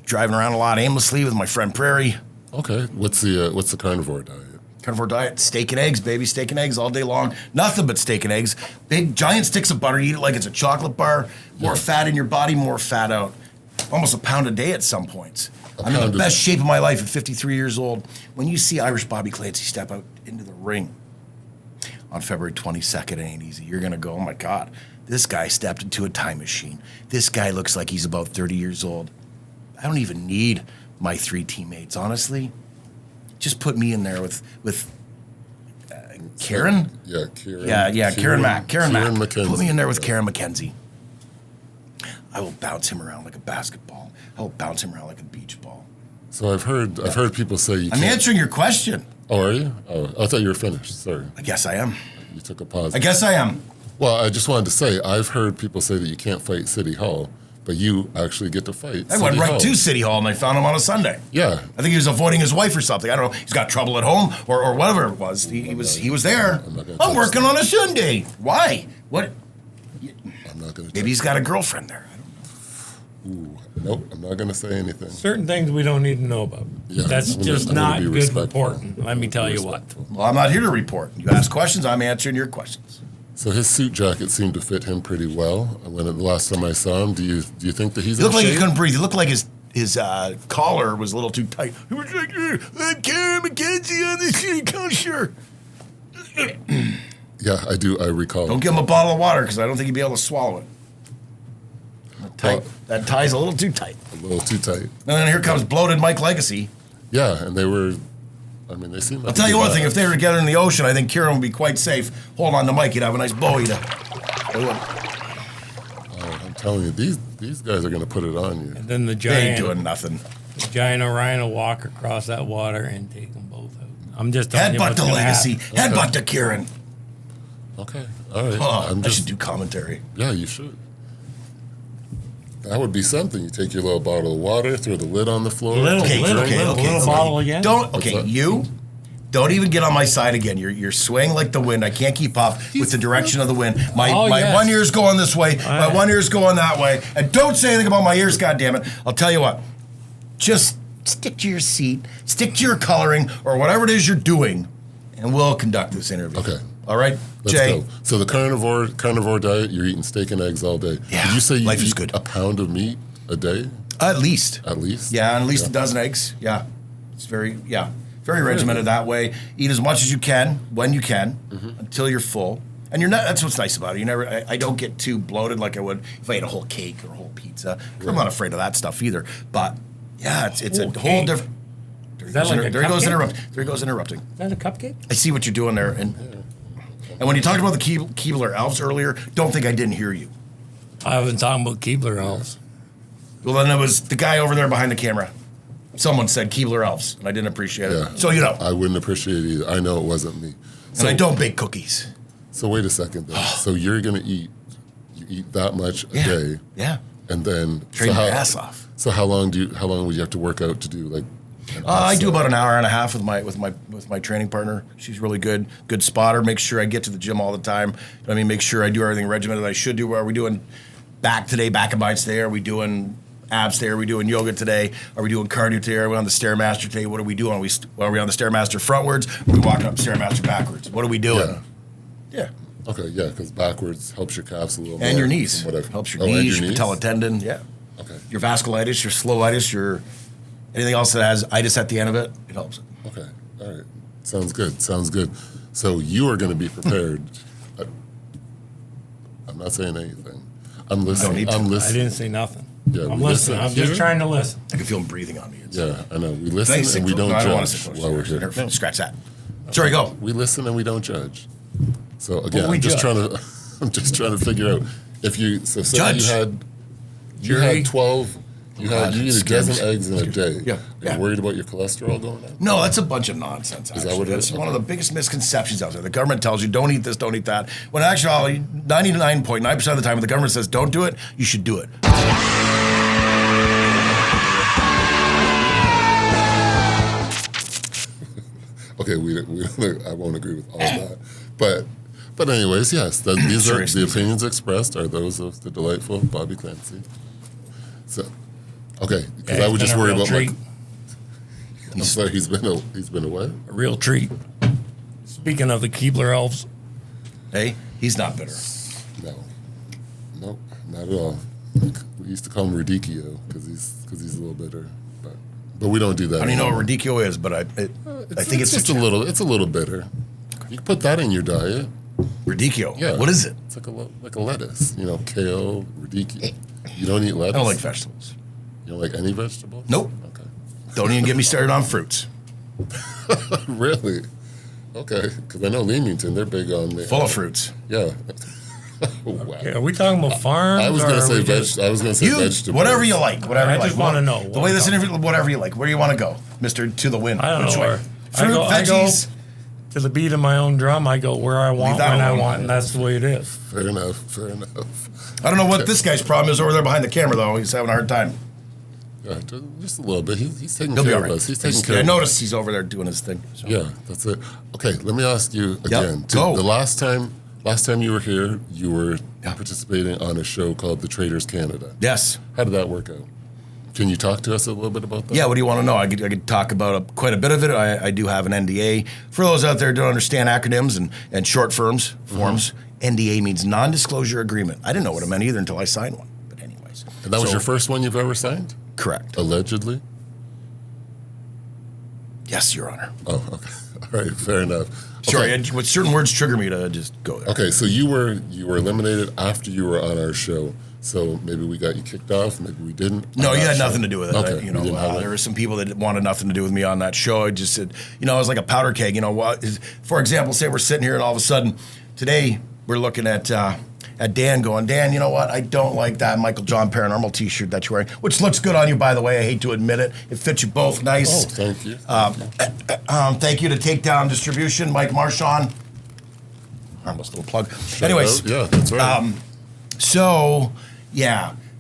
driving around a lot aimlessly with my friend Prairie.
Okay, what's the carnivore diet?
Carnivore diet, steak and eggs, baby. Steak and eggs all day long. Nothing but steak and eggs. Big, giant sticks of butter. You eat it like it's a chocolate bar. More fat in your body, more fat out. Almost a pound a day at some points. I'm in
pound
the
a
best
day.
shape of my life at 53 years old. When you see Irish Bobby Clancy step out into the ring on February 22nd, it ain't easy. You're going to go, oh my God, this guy stepped into a time machine. This guy looks like he's about 30 years old. I don't even need my 3 teammates, honestly. Just put me in there with Karen.
Yeah, Karen.
Karen Mack.
McKenzie.
Put me in there with Karen McKenzie. I will bounce him around like a basketball. I will bounce him around like a beach ball.
So I've heard people say you
I'm
can't.
answering your question.
Oh, are you? Oh, I thought you were finished. Sorry,
I guess I am.
you took a pause.
I guess I am.
Well, I just wanted to say I've heard people say that you can't fight City Hall, but you actually get to fight.
I went
City
right
Hall.
to City Hall and I found him on a Sunday.
Yeah.
I think he was avoiding his wife or something. I don't know. He's got trouble at home or whatever it was. He was there.
I'm not gonna
I'm
touch
working
that.
on a Sunday. Why? What?
I'm not going to.
Maybe he's got a girlfriend there.
Nope. I'm not going to say anything.
Certain things we don't need to know about.
Yeah,
That's
I'm gonna-
just
I'm gonna
not
be
good
respectful.
reporting. Let me tell you what.
Respectful.
Well, I'm not here to report. You ask questions, I'm answering your questions.
So his suit jacket seemed to fit him pretty well. When the last time I saw him, do you think that he's
He
in
looked like he
shape?
couldn't breathe. He looked like his collar was a little too tight. He was like, Karen McKenzie on the city culture.
Yeah, I do. I recall.
Don't give him a bottle of water because I don't think he'd be able to swallow it. That tie's a little too tight.
A little too tight.
And then here comes bloated Mike Legacy.
Yeah, and they were. I mean, they seem. Like
I'll tell you one thing: if they were together in the ocean, I think Kieran would be quite safe. Hold on to Mike; he'd have a nice Bowie to.
I'm telling you, these guys are going to put it on you.
And then the
They ain't
giant,
doing nothing.
giant Orion will walk across that water and take them both out. I'm just telling you
Headbutt
what's
to
gonna
Legacy.
happen.
Headbutt to Kieran.
Okay, all right.
Oh, I should do commentary.
Yeah, you should. That would be something. You take your little bottle of water, throw the lid on the floor.
Little,
take a
little,
drink.
little bottle again.
Don't.
What's
Okay,
that?
you. Don't even get on my side again. You're swaying like the wind. I can't keep up with the direction of the wind. My
yes.
one ear's going this way. My
right.
one ear's going that way. And don't say anything about my ears, goddammit. I'll tell you what. Just stick to your seat, stick to your coloring, or whatever it is you're doing, and we'll conduct this interview.
Okay.
All right,
Let's
Jay.
go. So the carnivore diet, you're eating steak and eggs all day.
Yeah,
Did you say you
life is
eat
good.
a pound of meat a day?
At least.
At least?
Yeah, and at least a dozen eggs. Yeah. It's very regimented that way. Eat as much as you can when you can until you're full. And you're not. That's what's nice about it. I don't get too bloated like I would if I ate a whole cake or a whole pizza. I'm not afraid of that stuff either. But yeah, it's a
Whole
whole
cake?
different.
that like a
There he goes
cupcake?
interrupting. There he goes interrupting.
Is that a cupcake?
I see what you're doing there. And when you talked about the Keebler elves earlier, don't think I didn't hear you.
I wasn't talking about Keebler elves.
Well, then it was the guy over there behind the camera. Someone said Keebler elves, and I didn't appreciate it.
Yeah.
So you know.
I wouldn't appreciate it either. I know it wasn't me.
And I don't bake cookies.
So wait a second then. So you're going to eat that much a day.
Yeah.
And then
Train
so
my
how-
ass off.
So how long would you have to work out to do like an
I do
offset?
about an hour and a half with my training partner. She's really good spotter. Make sure I get to the gym all the time. I mean, make sure I do everything regimented I should do. Are we doing back today, back and bites today? Are we doing abs today? Are we doing yoga today? Are we doing cardio today? Are we on the Stairmaster today? What are we doing? Are we on the Stairmaster frontwards? Are we walking up Stairmaster backwards? What are we doing?
Yeah. Okay, yeah, because backwards helps your calves a little more.
And your knees.
from what I've-
Helps your
Oh, and
knees, your patella tendon. Yeah.
Okay.
Your vasculitis, your slowitis, your anything else that has itis at the end of it, it helps.
Okay. All right. Sounds good. Sounds good. So you are going to be prepared. I'm not saying anything. I'm listening.
need to.
I'm
I
listening.
didn't say nothing.
Yeah,
I'm
we
listening.
listen.
I'm just
Here?
trying to listen.
I can feel him breathing on me.
Yeah, I know. We listen
Thanks,
and we don't
I don't want to
judge
sit close
while we're
to
here.
no, scratch that. Sorry, go.
We listen and we don't judge. So again,
we
I'm just
judge.
trying to. I'm just trying to figure out if you. So say
Judge.
you
Jury.
had 12. You eat a dozen eggs in a day.
Yeah.
You're worried about your cholesterol going up?
No, that's a bunch of nonsense. Actually.
that what it
That's
is?
one of
Okay.
the biggest misconceptions out there. The government tells you don't eat this, don't eat that. When actually 99.9% of the time, when the government says don't do it, you should do it.
Okay, I won't agree with all that. But anyways, yes, these are the opinions expressed are those of the delightful Bobby Clancy. So, okay, because I would just worry about
treat.
I'm sorry, he's been a what?
A real treat. Speaking of the Keebler elves,
Hey, he's not bitter.
No, not at all. Like, we used to call him Radicchio because he's a little bitter, but we don't do that.
I don't even know
anymore.
what radicchio is, but I think it's
just a little. It's a little bitter. You can put that in your diet.
radicchio.
Yeah.
What is it?
It's like a lettuce. Kale, radicchio. You don't eat lettuce.
I don't like vegetables.
You don't like any vegetables?
Nope.
Okay.
Don't even get me started on fruits.
Really? Okay. Because I know Leamington, they're big on the
Full of fruits.
Yeah. Wow.
are we talking about farms?
I was
or
gonna
are
say
we just-
vegetables.
Whatever you like. Whatever
I
you like.
just wanna know.
The way this interview, whatever you like. Where do you want to go, Mister To the Wind?
I don't
Which
know
way?
where.
Fruit,
I go
veggies.
to the beat of my own drum. I go where I want,
that
when I
alone.
want, and that's the way it is.
Fair enough.
I don't know what this guy's problem is over there behind the camera, though. He's having a hard time.
Yeah, just a little bit. He's taking
He'll be
care
all
of
right.
us. He's taking care
I
of
noticed he's over there doing his thing. So.
Yeah, that's it. Okay, let me ask you again.
go.
The last time you were here, you were participating on a show called The Traders Canada.
Yes.
How did that work out? Can you talk to us a little bit about that?
Yeah, what do you want to know? I could talk about quite a bit of it. I do have an NDA. For those out there who don't understand acronyms and short forms, NDA means non-disclosure agreement. I didn't know what it meant either until I signed one. But anyways.
And that was your first one you've ever signed?
Correct.
Allegedly?
Yes, Your Honor.
Oh, okay. All right, fair enough.
Sorry,
Okay.
with certain words trigger me to just go there.
Okay, so you were eliminated after you were on our show. So maybe we got you kicked off, maybe we didn't.
No,
I'm
you
not
had
sure.
nothing to do with it.
Okay,
You
we didn't have
know,
it.
there were some people that wanted nothing to do with me on that show. I just said, I was like a powder keg. For example, say we're sitting here and all of a sudden, today we're looking at Dan going, Dan, you know what? I don't like that Michael John Paranormal T-shirt that you're wearing, which looks good on you, by the way. I hate to admit it. It fits you both nice.
Oh, thank you.
Thank you to Takedown Distribution, Mike Marchand. Almost a little plug. Anyways,
Yeah, that's right.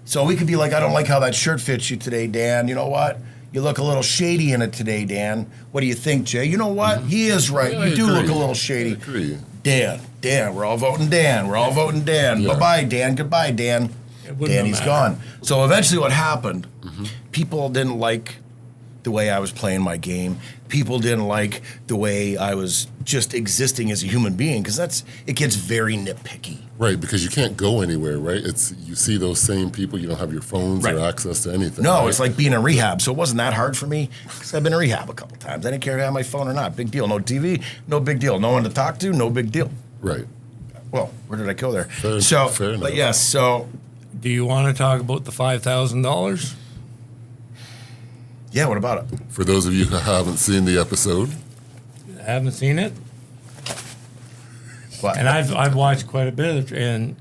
So we could be like, I don't like how that shirt fits you today, Dan. You know what? You look a little shady in it today, Dan. What do you think, Jay? You know what? He is right.
Yeah,
You
I
do look
agree.
a little shady.
I agree.
Dan, we're all voting Dan. We're all voting Dan.
Yeah.
Bye-bye, Dan. Goodbye, Dan.
It wouldn't
Danny's
have
gone.
mattered.
So eventually what happened, people didn't like the way I was playing my game. People didn't like the way I was just existing as a human being, because it gets very nitpicky.
Right, because you can't go anywhere, right? You see those same people, you don't have your phones
Right.
or access to anything.
No,
right?
it's like being in rehab. So it wasn't that hard for me, because I've been in rehab a couple times. I didn't care if I had my phone or not. Big deal. No TV, no big deal. No one to talk to, no big deal.
Right.
Well, where did I go there?
Fair
But
enough.
yes, so
Do you want to talk about the $5,000?
yeah, what about it?
For those of you who haven't seen the episode,
Haven't seen it,
What?
and I've watched quite a bit, and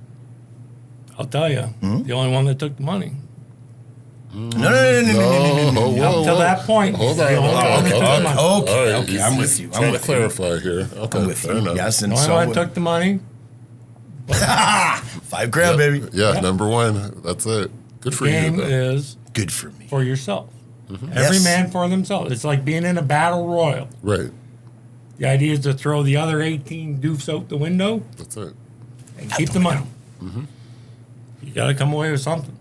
I'll tell you,
Hmm?
the only one that took the money.
No.
whoa,
Up to that point,
Hold on.
the only one that took the money.
All
Okay,
right,
okay, I'm with you.
Trying
I'm
to
with you.
clarify here. Okay,
I'm with
fair
you.
enough.
Yes, and
The only
so
one that took the money.
$5,000, baby.
Yeah, number one. That's it. Good for
Game
you. though.
is
Good for me.
for yourself. Every
Yes.
man for themselves. It's like being in a battle royal.
Right.
The idea is to throw the other 18 doofs out the window
That's it.
and keep the money. You got to come away with something.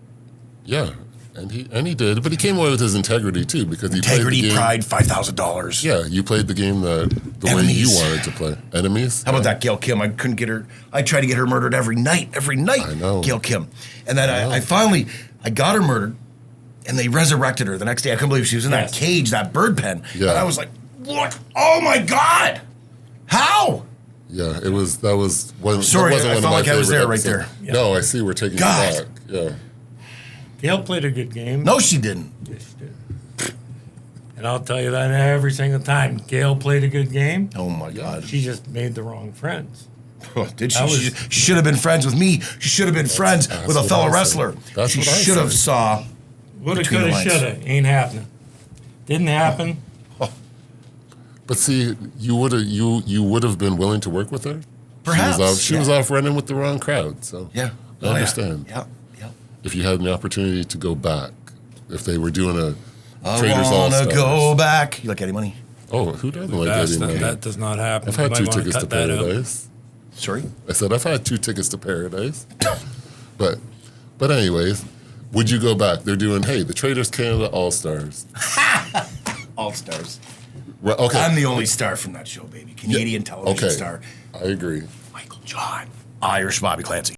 Yeah, and he did, but he came away with his integrity too because he played the
Integrity,
game.
pride, $5,000.
Yeah, you played the game the way you
Enemies.
wanted to play. Enemies.
How about that, Gail Kim? I couldn't get her. I tried to get her murdered every night.
I know.
Gail Kim. And then I finally got her murdered, and they resurrected her the next day. I couldn't believe she was in that
Yes.
cage, that bird pen.
Yeah.
And I was like, what? Oh my God. How?
Yeah, that was one.
Sorry,
that wasn't
I
one
felt
of
like
my
I was
favorite
there right
episodes.
there.
No, I see. We're taking
God.
it back. Yeah.
Gail played a good game.
No, she didn't.
Yes, she did. And I'll tell you that every single time. Gail played a good game.
Oh my God.
She just made the wrong friends.
Did she?
That was-
She should have been friends with me. She should have been friends with a
what
fellow
I said.
wrestler.
That's
She
what I
should have
said.
saw
Woulda,
Between the
coulda,
lines.
shoulda. Ain't happening. Didn't happen.
But see, you would have been willing to work with her.
Perhaps.
She was off running with the wrong crowd. So
Yeah.
I understand.
Yeah.
If you had an opportunity to go back, if they were doing a
I
Traders All
wanna
Stars.
go back. You like Eddie Money?
Oh, who doesn't like
That's
Eddie
not,
Money?
that does not happen.
I've had
You
2
might wanna
tickets to
cut that out.
Paradise.
Sorry?
I said I've had 2 tickets to Paradise. but anyways, would you go back? They're doing the Traders Canada All Stars.
All Stars.
Right, okay.
I'm the only star from that show, baby. Canadian television star.
I agree.
Michael John. Irish Bobby Clancy.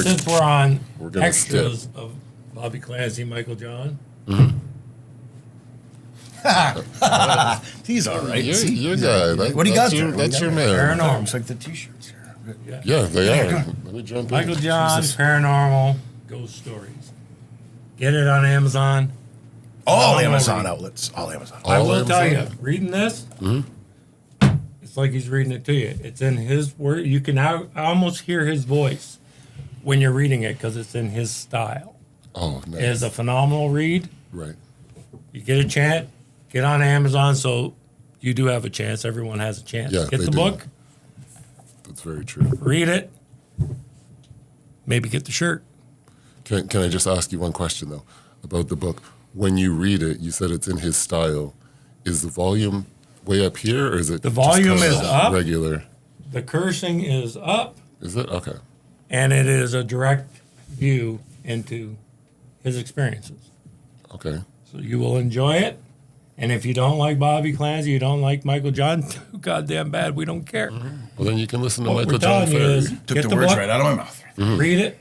Since we're on
We're gonna
extras of Bobby Clancy, Michael John,
He's all right.
You're,
See?
you're guy.
What do you got there?
That's your man.
Paranormal.
Looks like the T-shirts here.
Yeah, they are. Let me jump in.
Michael John,
Jesus.
Paranormal, Ghost Stories. Get it on Amazon.
All
Phenomenal
Amazon
read.
outlets. All Amazon.
I
All
will tell you,
Amazon?
reading this, it's like he's reading it to you. It's in his word. You can almost hear his voice when you're reading it because it's in his style.
Oh, nice.
It is a phenomenal read.
Right.
You get a chance, get on Amazon. So you do have a chance. Everyone has a chance.
Yeah,
Get
they
the
do.
book,
That's very true.
read it, maybe get the shirt.
Can I just ask you one question, though, about the book? When you read it, you said it's in his style. Is the volume way up here, or is it
The volume
just
is up.
regular?
The cursing is up,
Is it? Okay.
and it is a direct view into his experiences.
Okay.
So you will enjoy it. And if you don't like Bobby Clancy, you don't like Michael John, too goddamn bad. We don't care.
Well, then you can listen to
What
Michael
we're
John
telling you
Ferry.
is
Took
get
the
the
words
book,
right out of my mouth.
read it,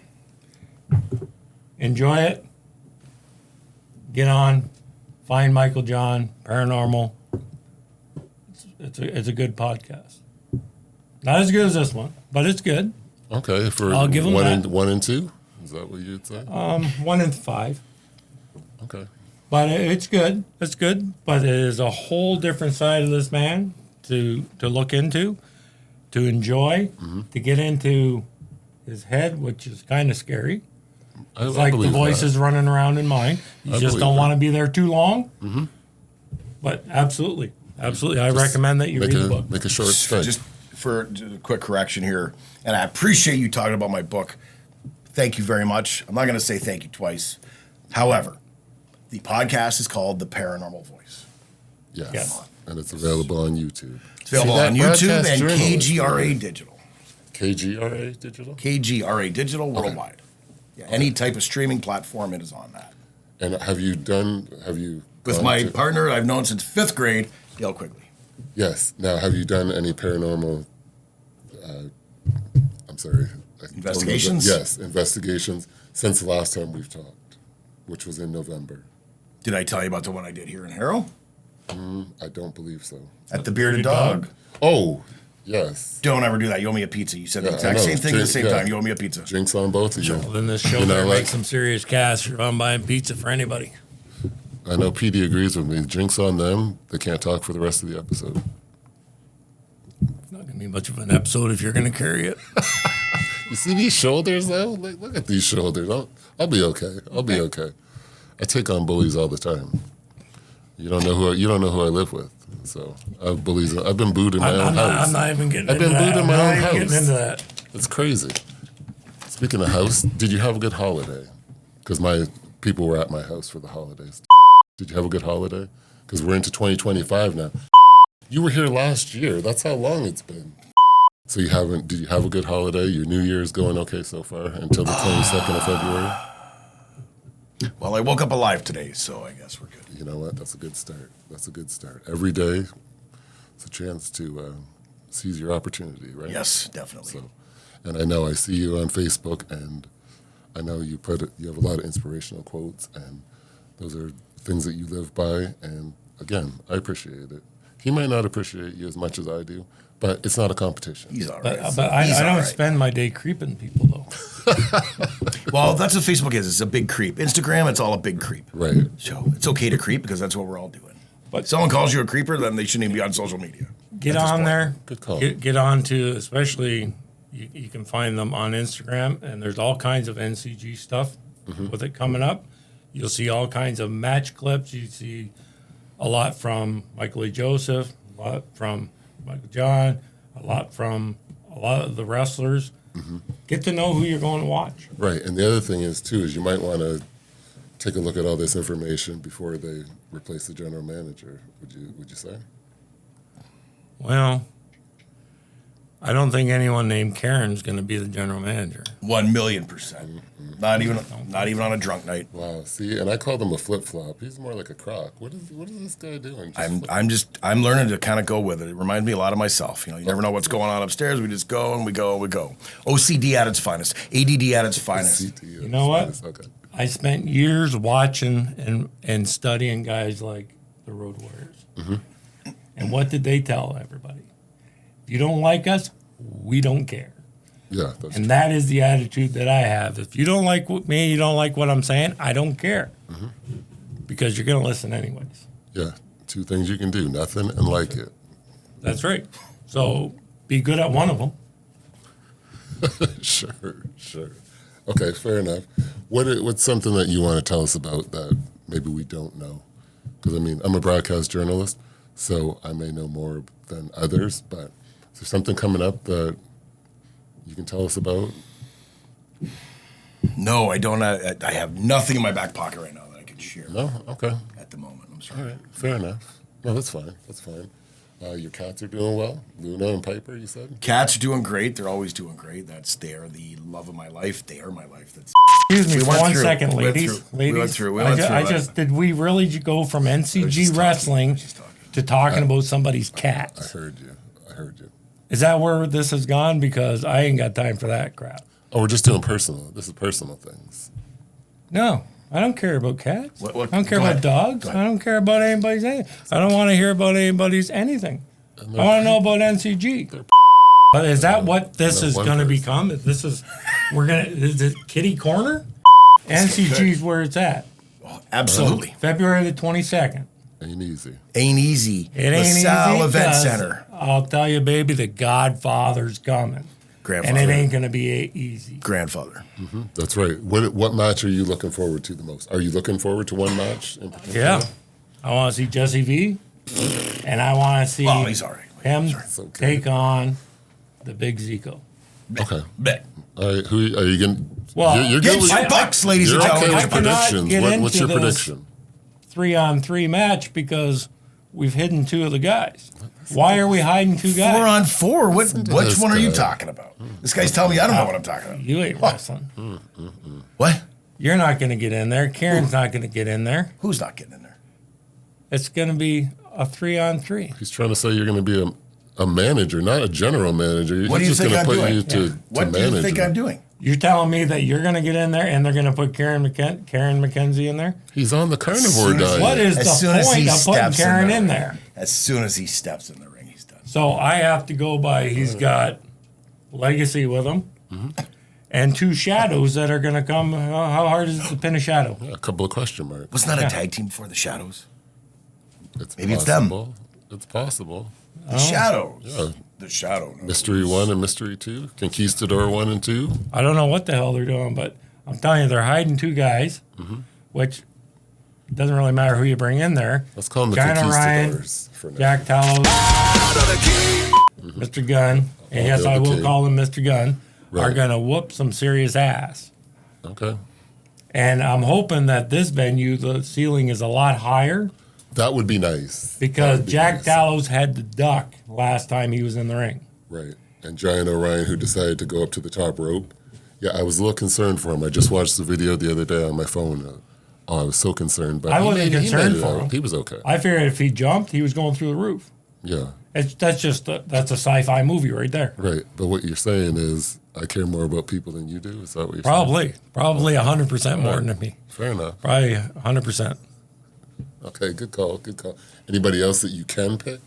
enjoy it, get on, find Michael John, Paranormal. It's a good podcast. Not as good as this one, but it's good.
Okay, for
I'll give him
one
that.
and 1 and 2. Is that what you'd say?
1 and 5.
Okay.
But it's good. It's good. But it is a whole different side of this man to look into, to enjoy, to get into his head, which is kind of scary. It's like the
believe
voices
that.
running around in mind. You
I
just
believe
don't
that.
want to be there too long. But absolutely. I recommend that you read the book.
Make a short stint.
Just for a quick correction here, and I appreciate you talking about my book. Thank you very much. I'm not going to say thank you twice. However, the podcast is called The Paranormal Voice.
Yes.
Yes.
And it's available on YouTube.
It's available
See,
on
that
YouTube
broadcast
and
journalist,
KGRA Digital.
KGRA Digital?
KGRA Digital worldwide. Yeah, any type of streaming platform, it is on that.
And have you
With
gone
my
to-
partner I've known since 5th grade, Dale Quigley.
Yes. Now, have you done any paranormal, I'm sorry. I don't know the-
Investigations?
Yes, investigations since the last time we've talked, which was in November.
Did I tell you about the one I did here in Harrow?
I don't believe so.
At the Bearded
Dog?
Dog.
Oh, yes.
Don't ever do that. You owe me a pizza. You said the
Yeah, I
exact
know.
same thing at the
Jinx,
same
yeah.
time. You owe me a pizza.
Jinx on both of you.
Well, then this show
You know,
better
like-
make some serious cash if I'm buying pizza for anybody.
I know PD agrees with me. Jinx on them, they can't talk for the rest of the episode.
It's not going to be much of an episode if you're going to carry it.
You see these shoulders, though? Like, look at these shoulders. I'll be okay. I'll be okay. I take on bullies all the time. You don't know who I live with. So I have bullies. I've been booed in my own house.
I'm not even getting
I've
into
been
that.
booed in
I'm
my
not
own
even
house.
getting into that.
It's crazy. Speaking of house, did you have a good holiday? Because my people were at my house for the holidays. Did you have a good holiday? Because we're into 2025 now. You were here last year. That's how long it's been. So you haven't? Did you have a good holiday? Your New Year's going okay so far until the 22nd of February?
Well, I woke up alive today, so I guess we're good.
You know what? That's a good start. That's a good start. Every day, it's a chance to seize your opportunity, right?
Yes, definitely.
So, and I know I see you on Facebook, and I know you have a lot of inspirational quotes, and those are things that you live by. And again, I appreciate it. He might not appreciate you as much as I do, but it's not a competition.
He's all right.
But I
He's
don't
all right.
spend my day creeping people, though.
Well, that's what Facebook is. It's a big creep. Instagram, it's all a big creep.
Right.
So it's okay to creep because that's what we're all doing.
But-
But someone calls you a creeper, then they shouldn't even be on social media.
Get
At this
on
point.
there.
Good call.
Get on to, especially You can find them on Instagram, and there's all kinds of NCG stuff with it coming up. You'll see all kinds of match clips. You see a lot from Michael E. Joseph, a lot from Michael John, a lot from a lot of the wrestlers. Get to know who you're going to watch.
Right, and the other thing is too is you might want to take a look at all this information before they replace the general manager. Would you say?
Well, I don't think anyone named Karen's going to be the general manager.
1,000,000%. Not even on a drunk night.
Wow. See, and I called him a flip flop. He's more like a crock. What is this guy doing?
I'm learning to kind of go with it. It reminds me a lot of myself. You never know what's going on upstairs. We just go and we go and we go. OCD at its finest. ADD at its finest.
You
know what?
Okay.
I spent years watching and studying guys like the Road Warriors. And what did they tell everybody? If you don't like us, we don't care.
Yeah, that's
and
true.
that is the attitude that I have. If you don't like me, you don't like what I'm saying, I don't care. Because you're going to listen anyways.
Yeah, two things you can do: nothing and like it.
That's right. So be good at one of them.
Sure. Okay, fair enough. What's something that you want to tell us about that maybe we don't know? Because, I mean, I'm a broadcast journalist, so I may know more than others, but is there something coming up that you can tell us about?
No, I don't. I have nothing in my back pocket right now that I can share.
No? Okay.
At the moment, I'm sorry.
All right, fair enough. No, that's fine. Your cats are doing well? Luna and Piper, you said?
Cats are doing great. They're always doing great. They're the love of my life. They are my life. That's
Excuse me
We
for
went
1
through-
second,
we went
ladies.
through- we went through- we
I
went
ju-
through
I
it.
just did we really go from NCG
just talking.
wrestling
Just talking.
to talking about somebody's
I
cats?
heard you.
Is that where this has gone? Because I ain't got time for that crap.
Oh, we're just doing personal. This is personal things.
No, I don't care about cats.
What-
I don't care
go
about
ahead.
dogs.
Go ahead.
I don't care about anybody's anything. I don't want to hear about anybody's anything. I want to know about NCG. But is that what this
No,
is
one
going to
person.
become? Is it kitty corner? NCG's where it's at.
absolutely
February the 22nd.
Ain't easy.
ain't easy.
It ain't
LaSalle
easy.
Event
'Cause
Center.
I'll tell you, baby, the Godfather's coming.
Grandfather.
And it ain't going to be easy.
Grandfather.
That's right. What match are you looking forward to the most? Are you looking forward to one match in particular?
Yeah. I want to see Jesse V. And I want to see
Oh, he's all right.
him
okay.
take on the big Zico.
Okay.
Bet.
All right. Who are you going?
Well,
you're
Get
good with,
your bucks, ladies and
you're okay
gentlemen.
with
I cannot
predictions.
get
What's your
into this.
prediction?
3-on-3 match because we've hidden two of the guys. Why are we hiding two guys?
4-on-4. Which
this
one are you
guy.
talking about? This guy's telling me I don't know what I'm talking about.
You ain't wrestling.
What?
You're not going to get in there. Karen's not going to get in there.
Who's not getting in there?
It's going to be a 3-on-3.
He's trying to say you're going to be a manager, not a general manager.
What do you
He's just
think
going to
I'm
put
doing?
you to
What do
manage.
you think
him.
I'm doing?
You're telling me that you're going to get in there and they're going to put Karen McKenzie in there?
He's on the carnivore
soon as-
diet.
What is
As
the
soon as he
point of putting
steps in
Karen
the
in
ring.
there?
As soon as he steps in the ring, he's done.
So I have to go by he's got Legacy with him and two shadows that are going to come. How hard is it to pin a shadow?
A couple of question marks.
Wasn't that
Yeah.
a tag team before the Shadows?
Maybe
it's them.
It's possible.
The Shadows.
Yeah.
The Shadow. knows.
Mystery 1 and Mystery 2. Conquistador 1 and 2.
I don't know what the hell they're doing, but I'm telling you, they're hiding two guys, which doesn't really matter who you bring in there.
Let's call them the
China Ryan,
Conquistadors for now.
Jack Talos, Mr. Gunn, and yes,
Hail
I
the
will
king.
call him Mr. Gunn, are
Right.
going to whoop some serious ass.
Okay.
And I'm hoping that this venue, the ceiling is a lot higher
That would be nice.
because
That would be
Jack
nice.
Talos had to duck last time he was in the ring.
Right. And Giant Orion, who decided to go up to the top rope. Yeah, I was a little concerned for him. I just watched the video the other day on my phone. I was so concerned. But
I
he
wasn't
made
concerned
it
for
out.
him.
He was okay.
I figured if he jumped, he was going through the roof.
Yeah.
That's a sci-fi movie right there.
Right. But what you're saying is, I care more about people than you do? Is that what you're saying?
Probably 100% more than me.
Fair enough.
Probably 100%.
Okay, good call. Anybody else that you can pick?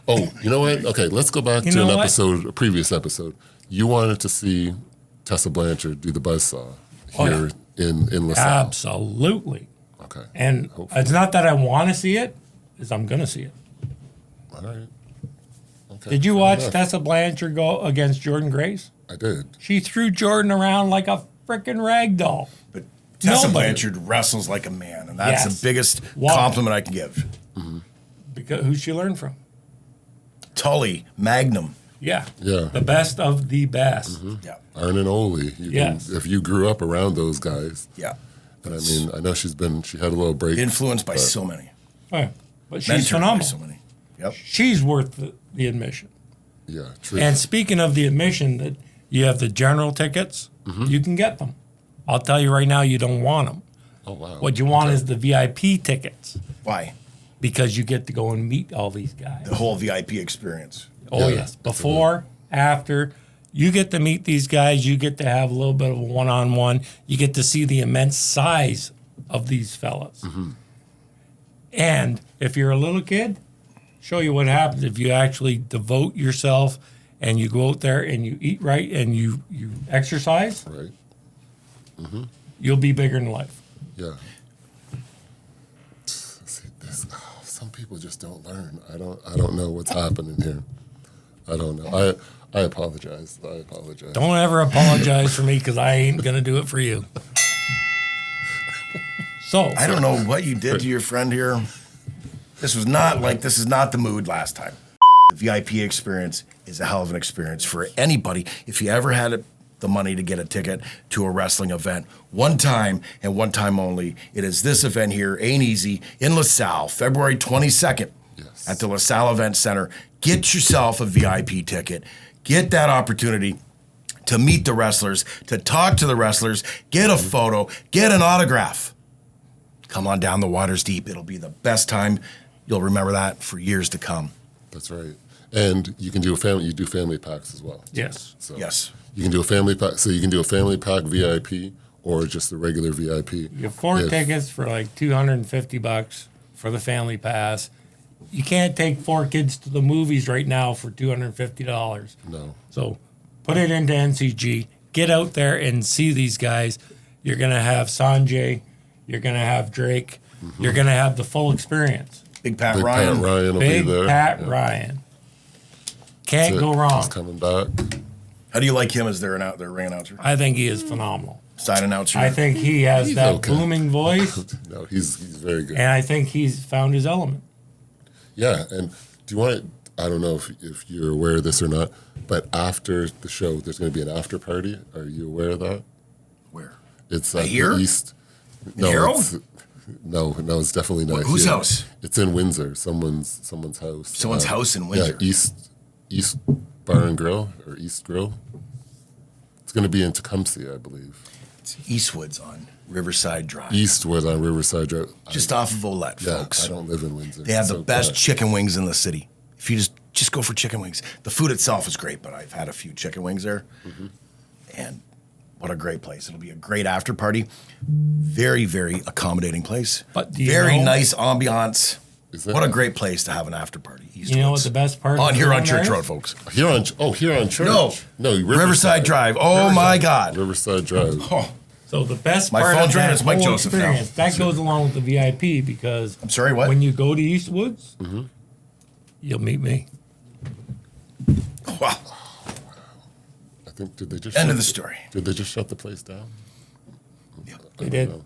Oh, you know what? Okay, let's go back
You
to
know
an
what?
episode, a previous episode. You wanted to see Tessa Blanchard do the buzzsaw
Oh,
here in LaSalle.
Absolutely.
Okay.
And
Hopefully.
it's not that I want to see it, is I'm going to see it.
All right. Okay.
Did you
fair
watch
enough.
Tessa Blanchard go against Jordan Grace?
I did.
She threw Jordan around like a freaking rag doll.
But Tessa
Nobody.
Blanchard wrestles like a man, and that's
Yes.
the biggest
Wow.
compliment I can give.
Because who she learned from?
Tully, Magnum.
Yeah.
Yeah.
The best of the best.
Yeah,
Arn and Ole.
Yes.
If you grew up around those guys,
yeah.
and I mean, I know she had a little break.
Influenced by so many.
Yeah. But she's
Mentored by
phenomenal.
so many. Yep.
She's worth the admission.
Yeah, true.
And speaking of the admission, that you have the general tickets, you can get them. I'll tell you right now, you don't want them.
oh wow.
What you want is the VIP tickets
Why?
because you get to go and meet all these guys.
The whole VIP experience.
Oh,
Yeah,
yes. Before, after, you get to meet these guys. You get to have a little bit of a one-on-one. You get to see the immense size of these fellas. And if you're a little kid, show you what happens if you actually devote yourself and you go out there and you eat right and you exercise,
Right.
you'll be bigger in life.
Yeah. See, some people just don't learn. I don't know what's happening here. I don't know. I apologize.
Don't ever apologize for me because I ain't going to do it for you. So,
I don't know what you did to your friend here. This is not the mood last time. The VIP experience is a hell of an experience for anybody. If you ever had the money to get a ticket to a wrestling event, one time and one time only, it is this event here, Ain't Easy, in LaSalle, February 22nd
Yes.
at the LaSalle Event Center. Get yourself a VIP ticket. Get that opportunity to meet the wrestlers, to talk to the wrestlers, get a photo, get an autograph. Come on down, the water's deep. It'll be the best time. You'll remember that for years to come.
That's right. And you can do you do family packs as well.
yes.
So
Yes.
You can do a family pack. So you can do a family pack VIP or just the regular VIP.
You have 4
If-
tickets for like $250 for the family pass. You can't take 4 kids to the movies right now for $250.
No.
So put it into NCG. Get out there and see these guys. You're going to have Sanjay. You're going to have Drake. You're going to have the full experience.
Big Pat
Big
Ryan.
Pat Ryan will
Big
be there.
Pat
Yeah.
Ryan. Can't
That's
go
it.
wrong.
He's coming back.
How do you like him as their ring announcer?
I think he is phenomenal.
Side announcer?
I think he has
He's
that
okay.
booming voice,
No, he's very good.
and I think he's found his element.
Yeah, and do you want? I don't know if you're aware of this or not, but after the show, there's going to be an after party. Are you aware of that?
Where?
It's at
Here?
the East.
Harold?
No, it's definitely not.
Whose
here.
house?
It's in Windsor. Someone's house.
Someone's house in Windsor.
Yeah, East Bar and Grill or East Grill. It's going to be in Tecumseh, I believe.
It's Eastwoods on Riverside Drive.
Eastwood on Riverside Drive.
Just off of Olette,
Yeah,
folks.
I don't live in Windsor.
They have the
so
best
bad.
chicken wings in the city. If you just go for chicken wings. The food itself is great, but I've had a few chicken wings there. And what a great place. It'll be a great after party. Very, very accommodating place.
But do you
very
know-
nice ambiance.
Is that-
What a great place to have an after party.
You know what
Eastwoods.
the best part
On
of
here on
doing
Church
that
Road,
is?
folks.
Here on Church. No,
Riverside Drive. Oh my God.
Riverside Drive.
Oh,
So the best
My
part
phone's
of
ringing.
that
It's Mike
whole
Joseph now.
experience, that goes along with the VIP because
I'm sorry, what?
when you go to Eastwoods, you'll meet me.
wow.
I think did they just
End
shut
of the story.
Did they just shut the place down?
They did.
know.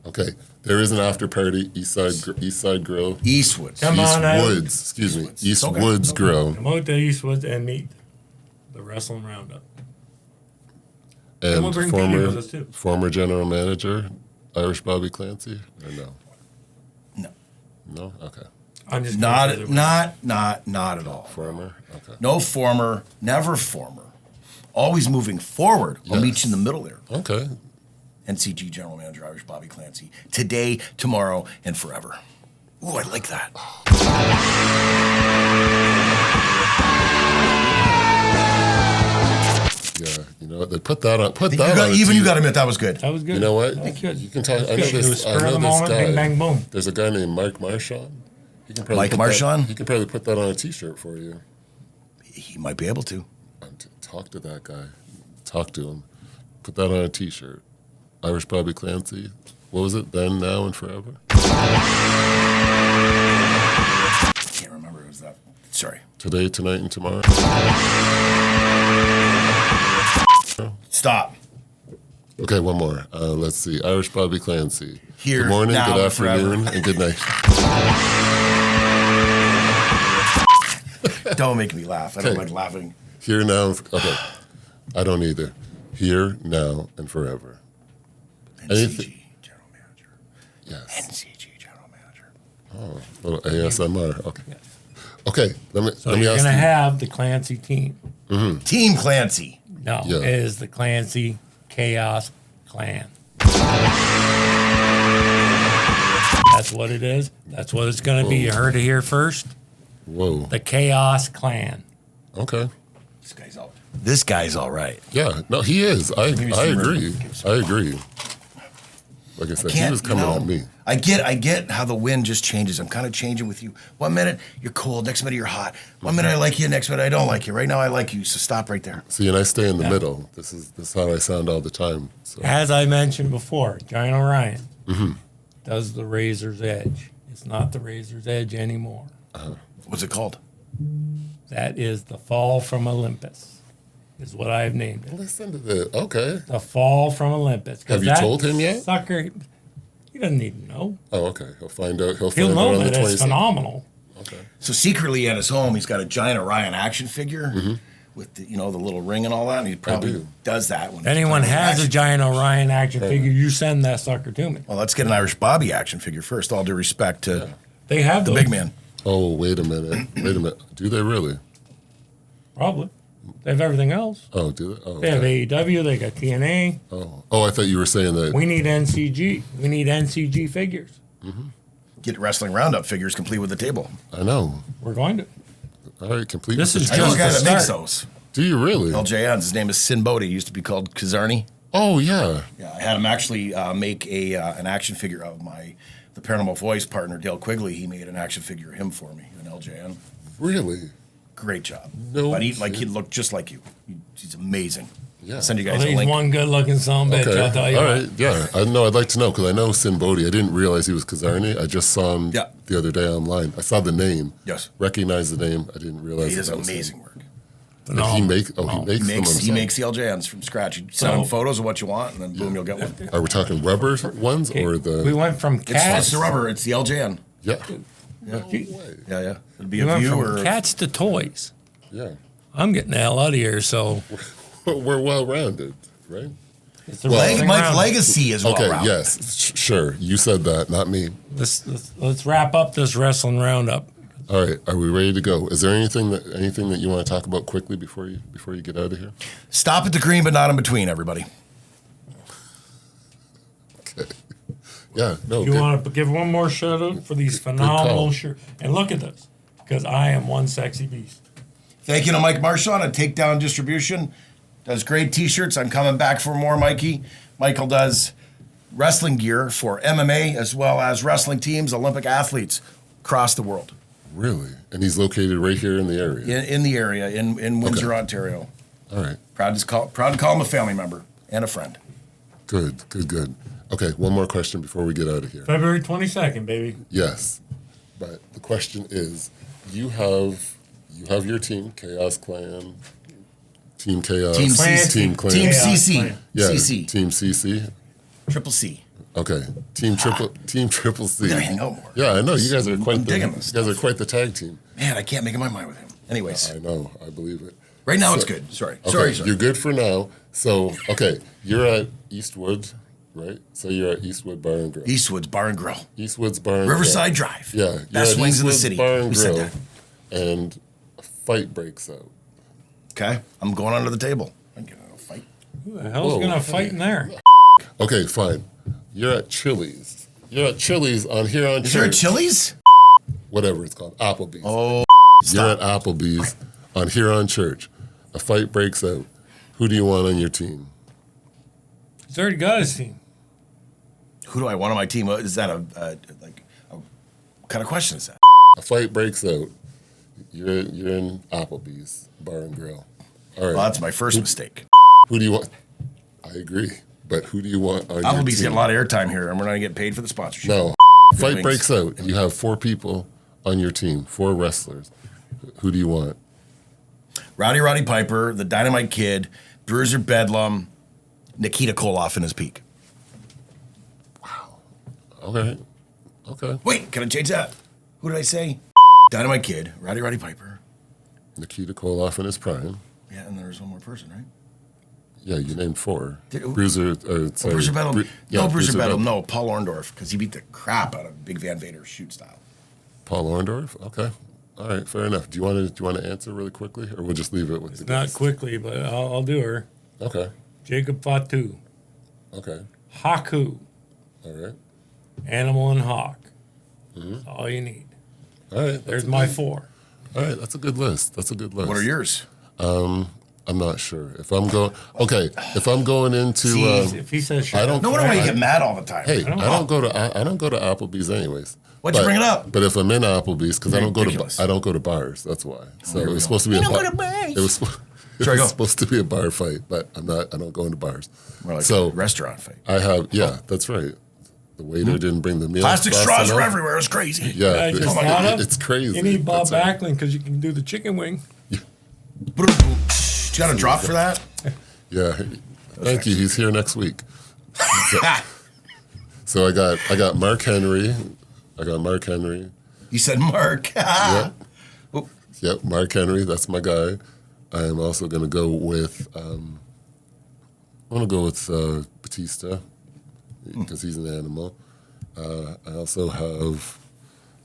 Okay, there is an after party. East Side Grill.
Eastwoods.
Come on out.
Eastwoods. Excuse me.
Eastwoods. Okay.
Eastwoods Grill.
Come out to Eastwoods and meet the Wrestling Roundup.
And
we'll bring Peter with us, too.
former general manager, Irish Bobby Clancy, or no?
No.
No? Okay.
I'm just
Not
gonna-
at all.
Former? Okay.
No former, never former. Always moving forward. I'll meet
Yes.
you in the middle there.
Okay.
NCG General Manager Irish Bobby Clancy. Today, tomorrow, and forever. Ooh, I like that.
Yeah, you know what? They put that on.
You got to
t-
admit that was good.
That was good.
You know what?
That was good.
You can talk. I know
It was
this.
spur
I
of
know
the
this
moment,
guy.
bing, bang, boom.
There's a guy named Mark Marchand. He can probably
Mike
put
Marchand?
That, he can probably put that on a T-shirt for you.
He might be able to.
Talk to that guy. Talk to him. Put that on a T-shirt. Irish Bobby Clancy. What was it? Then, now, and forever.
I can't remember. It was that Sorry.
Today, tonight, and tomorrow.
Stop.
Okay, one more. Let's see. Irish Bobby Clancy.
Here,
good morning,
now,
good
and forever.
afternoon, and good night.
Don't make me laugh. I don't like laughing.
Here now. Okay. I don't either. Here, now, and forever.
NCG General Manager.
Yes.
NCG General Manager.
Oh, little ASMR. Okay. Okay. Let me
So
let me
you're
ask
going to
you.
have the Clancy team.
Team Clancy.
No,
Yeah.
it is the Clancy Chaos Clan. That's what it is. That's what it's going to be. You heard it here first.
Whoa.
The Chaos Clan.
Okay.
This guy's all right.
Yeah. No, he is. I
me some
agree.
room.
I agree. Like I said, he was coming at me.
I get how the wind just changes. I'm kind of changing with you. 1 minute you're cold, next minute you're hot. 1 minute I like you, next minute I don't like you. Right now I like you, so stop right there.
See, and I stay in the middle. This is how I sound all the time. So
As I mentioned before, Giant Orion does the Razor's Edge. It's not the Razor's Edge anymore.
What's it called?
That is the Fall from Olympus, is what I've named it.
listen to this. Okay.
The Fall from Olympus. 'Cause
Have you
that
told him yet?
Sucker, he doesn't need to know.
Oh, okay. He'll find out. He'll
He'll
find out
know
on the
that it's
26th.
phenomenal.
Okay.
So secretly at his home, he's got a Giant Orion action figure with the, the little ring and all that. And he probably
do.
does that. When
If anyone
he's playing
has a
action.
Giant Orion action figure, you send that sucker to me.
Well, let's get an Irish Bobby action figure first. All due respect to
They have
the
those.
big man.
Oh, wait a minute. Wait a minute. Do they really?
Probably. They have everything else.
Oh, do they? Oh,
They have
okay.
AEW. They got TNA.
Oh, I thought you were saying that.
We need NCG. We need NCG figures.
Get Wrestling Roundup figures complete with the table.
I know.
We're going to.
All right, complete.
This
with
is
the
I know a
just
guy
the
that makes
start.
those.
Do you really?
LJN's. His name is Sin Bodhi. He used to be called Kazarni.
Oh, yeah.
Yeah, I had him actually make an action figure of the Paranormal Voice partner, Dale Quigley. He made an action figure of him for me, an LJN.
Really?
Great job.
No
but he
shit.
looked just like you. He's amazing.
Yeah.
I'll send you
Well,
guys a
he's
link.
one good-looking son of a bitch.
Okay.
I'll tell you.
All
what.
right. Yeah. I know. I'd like to know because I know Sin Bodhi. I didn't realize he was Kazarni. I just saw him
Yeah.
the other day online. I saw the name.
Yes.
Recognized the name. I didn't realize
He does
that was him.
amazing work.
And he makes. Oh, he makes them
He
himself.
makes the LJNs from scratch. You send him photos of what you want, and then boom, you'll get one.
Are we talking rubber ones or the?
We went from
It's
cats.
the rubber. It's the LJN.
Yeah.
Yeah.
Way.
Yeah. It'll be
We
a
went
view
from
or
cats to toys.
Yeah.
I'm getting the hell out of here. So
We're well rounded, right?
it's the
Well-
wrestling
Mike's
roundup.
legacy is well
Okay.
rounded.
Yes. Sure. You said that, not me.
Let's wrap up this wrestling roundup.
All right. Are we ready to go? Is there anything that you want to talk about quickly before you get out of here?
Stop at the green, but not in between, everybody.
Okay. Yeah. No.
You
good.
want to give one more shout out for these phenomenal
call.
shirts? And look at this, because I am one sexy beast.
Thank you to Mike Marchand at Takedown Distribution. Does great T-shirts. I'm coming back for more, Mikey. Michael does wrestling gear for MMA as well as wrestling teams, Olympic athletes across the world.
Really? And he's located right here in the area.
In the area, in Windsor, Ontario.
All right.
Proud to call him a family member and a friend.
Good. Okay, one more question before we get out of here.
February 22nd, baby.
Yes, but the question is, you have your team, Chaos Clan, Team Chaos,
Team
Clancy.
Team Clan,
Team
Chaos
CC.
Clan.
yeah,
CC.
Team CC.
Triple C.
Okay, Team Triple C.
We gotta hang out more.
Yeah, I know you guys are quite
I'm digging this
the tag team.
Man, I can't make up my mind with him. Anyways,
I know, I believe it.
right now
So-
it's good. Sorry.
Okay,
Sorry.
you're good for now. So, okay, you're at Eastwood, right? So you're at Eastwood Bar and Grill.
Eastwood's Bar and Grill.
Eastwood's Bar and
Riverside
Grill.
Drive.
Yeah, you're
Best
at
wings in the
Eastwood's
city.
Bar and
Who said
Grill,
that?
and a fight breaks out.
Okay, I'm going under the table. I'm getting in a fight.
Who the hell's
Whoa,
going to
hey.
fight in there?
Okay, fine. You're at Chili's. You're at Chili's on here on
Is there a
Church.
Chili's?
Whatever it's called, Applebee's.
Oh,
You're at Applebee's on here on Church. A fight breaks out. Who do you want on your team?
He's already got his team.
who do I want on my team? Is that what kind of question is that?
A fight breaks out. You're in Applebee's Bar and Grill. All right.
Well, that's my first mistake.
Who do you want? I agree. But who do you want on your
Applebee's
team?
getting a lot of airtime here, and we're not getting paid for the sponsorship.
No. Fight
wings.
breaks out. You have 4 people on your team, 4 wrestlers. Who do you want?
Roddy Piper, the Dynamite Kid, Bruiser Bedlam, Nikita Koloff in his peak.
Okay.
Wait, can I change that? Who did I say? Dynamite Kid, Roddy Piper.
Nikita Koloff in his prime.
Yeah, and there's one more person, right?
Yeah, you named 4.
Did-
Bruiser. Sorry,
Bruiser Bedlam.
yeah,
Bruiser Bedlam. No, Paul Orndorff, because he beat the crap out of Big Van Vader's shoot style.
Paul Orndorff. Okay. All right. Fair enough. Do you want to answer really quickly, or we'll just leave it with the
Not
guest?
quickly, but I'll do her.
Okay.
Jacob Fatu,
Okay.
Haku,
All right.
Animal and Hawk. That's all you need.
All right.
There's my 4.
All right. That's a good list.
What are yours?
I'm not sure if I'm going. Okay. If I'm going into.
If he says shut
I don't.
up,
No wonder why you get mad all the time.
Hey, I don't go to Applebee's anyways.
Why'd you bring it up?
But if I'm in Applebe's, because I don't
Ridiculous.
go to bars. That's why. So
here
it
we
was
go.
supposed to be a
don't
bar.
go to bars.
It was, it
Sorry,
was
go.
supposed to be a bar fight, but I'm not. I don't go into bars.
More like
So
a restaurant fight.
I have. Yeah, that's right. The waiter didn't bring the meal.
Plastic
fast
straws were
enough.
everywhere. It's crazy.
Yeah,
I
it's,
just thought of-
it's crazy.
You need Bob
That's right.
Backlund because you can do the chicken wing.
You got a drop for that?
Yeah. Thank you. He's here next week. So I got Mark Henry.
You said Mark.
Yep. Yep, Mark Henry, that's my guy. I am also going to go with, Batista because he's an animal. I also have,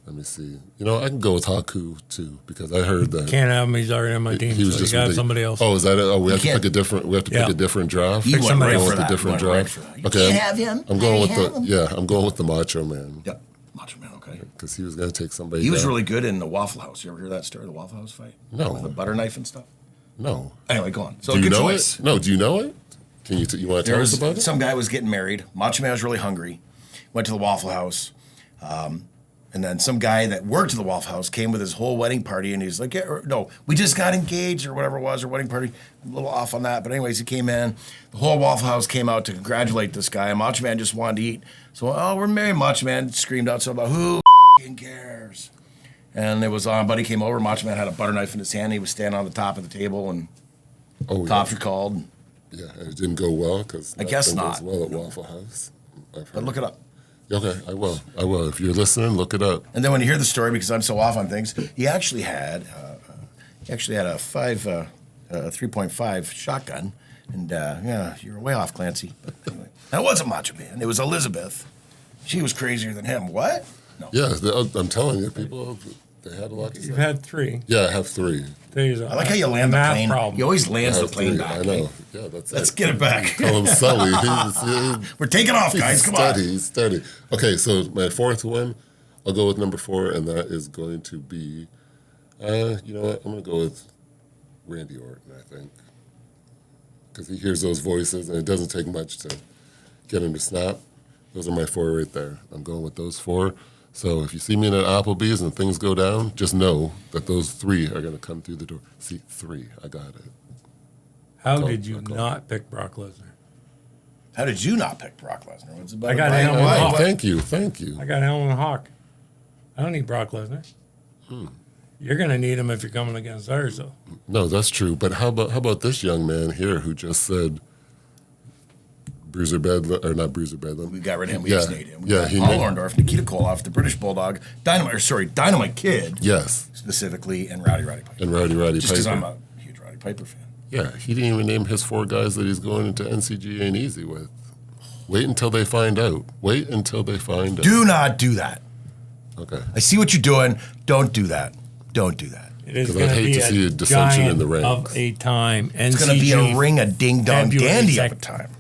let me see. I can go with Haku too because I heard that
Can't have him. He's already on my team.
he was
So
just
you got
ridiculous.
somebody else.
Oh, is that it? Oh, we have to
can't-
pick a different. We have to pick
Yeah.
a different draft.
You went
somebody
right
else
for
with a
that.
different
You went right
draft.
for that. You
Okay,
can't have him.
I'm going
I
with
have him.
I'm going with the Macho Man
Yep. Macho Man, okay.
because he was going to take somebody.
He was
down.
really good in the Waffle House. You ever hear that story, the Waffle House fight?
No.
With the butter knife and stuff?
No.
Anyway, go on. So
Do you
good
know
choice.
it? No. Do you know it? Can you? You want to
There
tell
was
us about it?
some guy was getting married. Macho Man was really hungry. Went to the Waffle House. And then some guy that worked at the Waffle House came with his whole wedding party, and he's like, no, we just got engaged or whatever it was, or wedding party. A little off on that. But anyways, he came in. The whole Waffle House came out to congratulate this guy. And Macho Man just wanted to eat. So, we're married. Macho Man screamed out something about, who f***ing cares? And it was on. Buddy came over. Macho Man had a butter knife in his hand. He was standing on the top of the table, and
Oh,
cops were called.
Yeah, and it didn't go well because
I guess
goes
not.
well at Waffle House. I've
But
heard.
look it up.
Okay, I will. If you're listening, look it up.
And then when you hear the story, because I'm so off on things, he actually had a 3.5 shotgun, and you're way off, Clancy. But anyway, that wasn't Macho Man. It was Elizabeth. She was crazier than him. What? No.
Yeah, I'm telling you, people, they had a lot to say.
You've had 3.
Yeah, I have 3.
There's
I like how you land the
math
plane.
problem.
He always
I
lands the
have
plane
3.
back.
I know. Yeah, that's
Let's
it.
get it back.
Call him Sully.
We're taking off, guys. Come on.
He's steady. Okay, so my fourth one, I'll go with number 4, and that is going to be, you know what? I'm going to go with Randy Orton, I think. Because he hears those voices, and it doesn't take much to get him to snap. Those are my 4 right there. I'm going with those 4. So if you see me in an Applebee's and things go down, just know that those 3 are going to come through the door. See, 3. I got it.
How did you not pick Brock Lesnar?
How did you not pick Brock Lesnar? What's about
I got
Brian?
him.
Why?
Oh,
Thank you. Thank you.
I got Alan Hawk. I don't need Brock Lesnar. You're going to need him if you're coming against ours, though.
No, that's true. But how about this young man here who just said Bruiser Bedlam, or not Bruiser Bedlam?
We got rid of him. We
Yeah.
just named him. We
Yeah,
got
he
Paul
named-
Orndorff, Nikita Koloff, the British Bulldog, Dynamite Kid,
Yes,
specifically, and Rowdy Piper.
and Roddy
Just because
Piper.
I'm a huge Rowdy Piper fan.
Yeah, he didn't even name his 4 guys that he's going into NCG Ain't Easy with. Wait until they find out. Wait until they find out.
Do not do that.
Okay.
I see what you're doing. Don't do that. Don't do that.
It is
'Cause I'd
going to
hate
be
to see a dissension in the
giant
ranks.
of a time.
It's going to be a ring of ding dong
February
dandy of a
2nd.
time.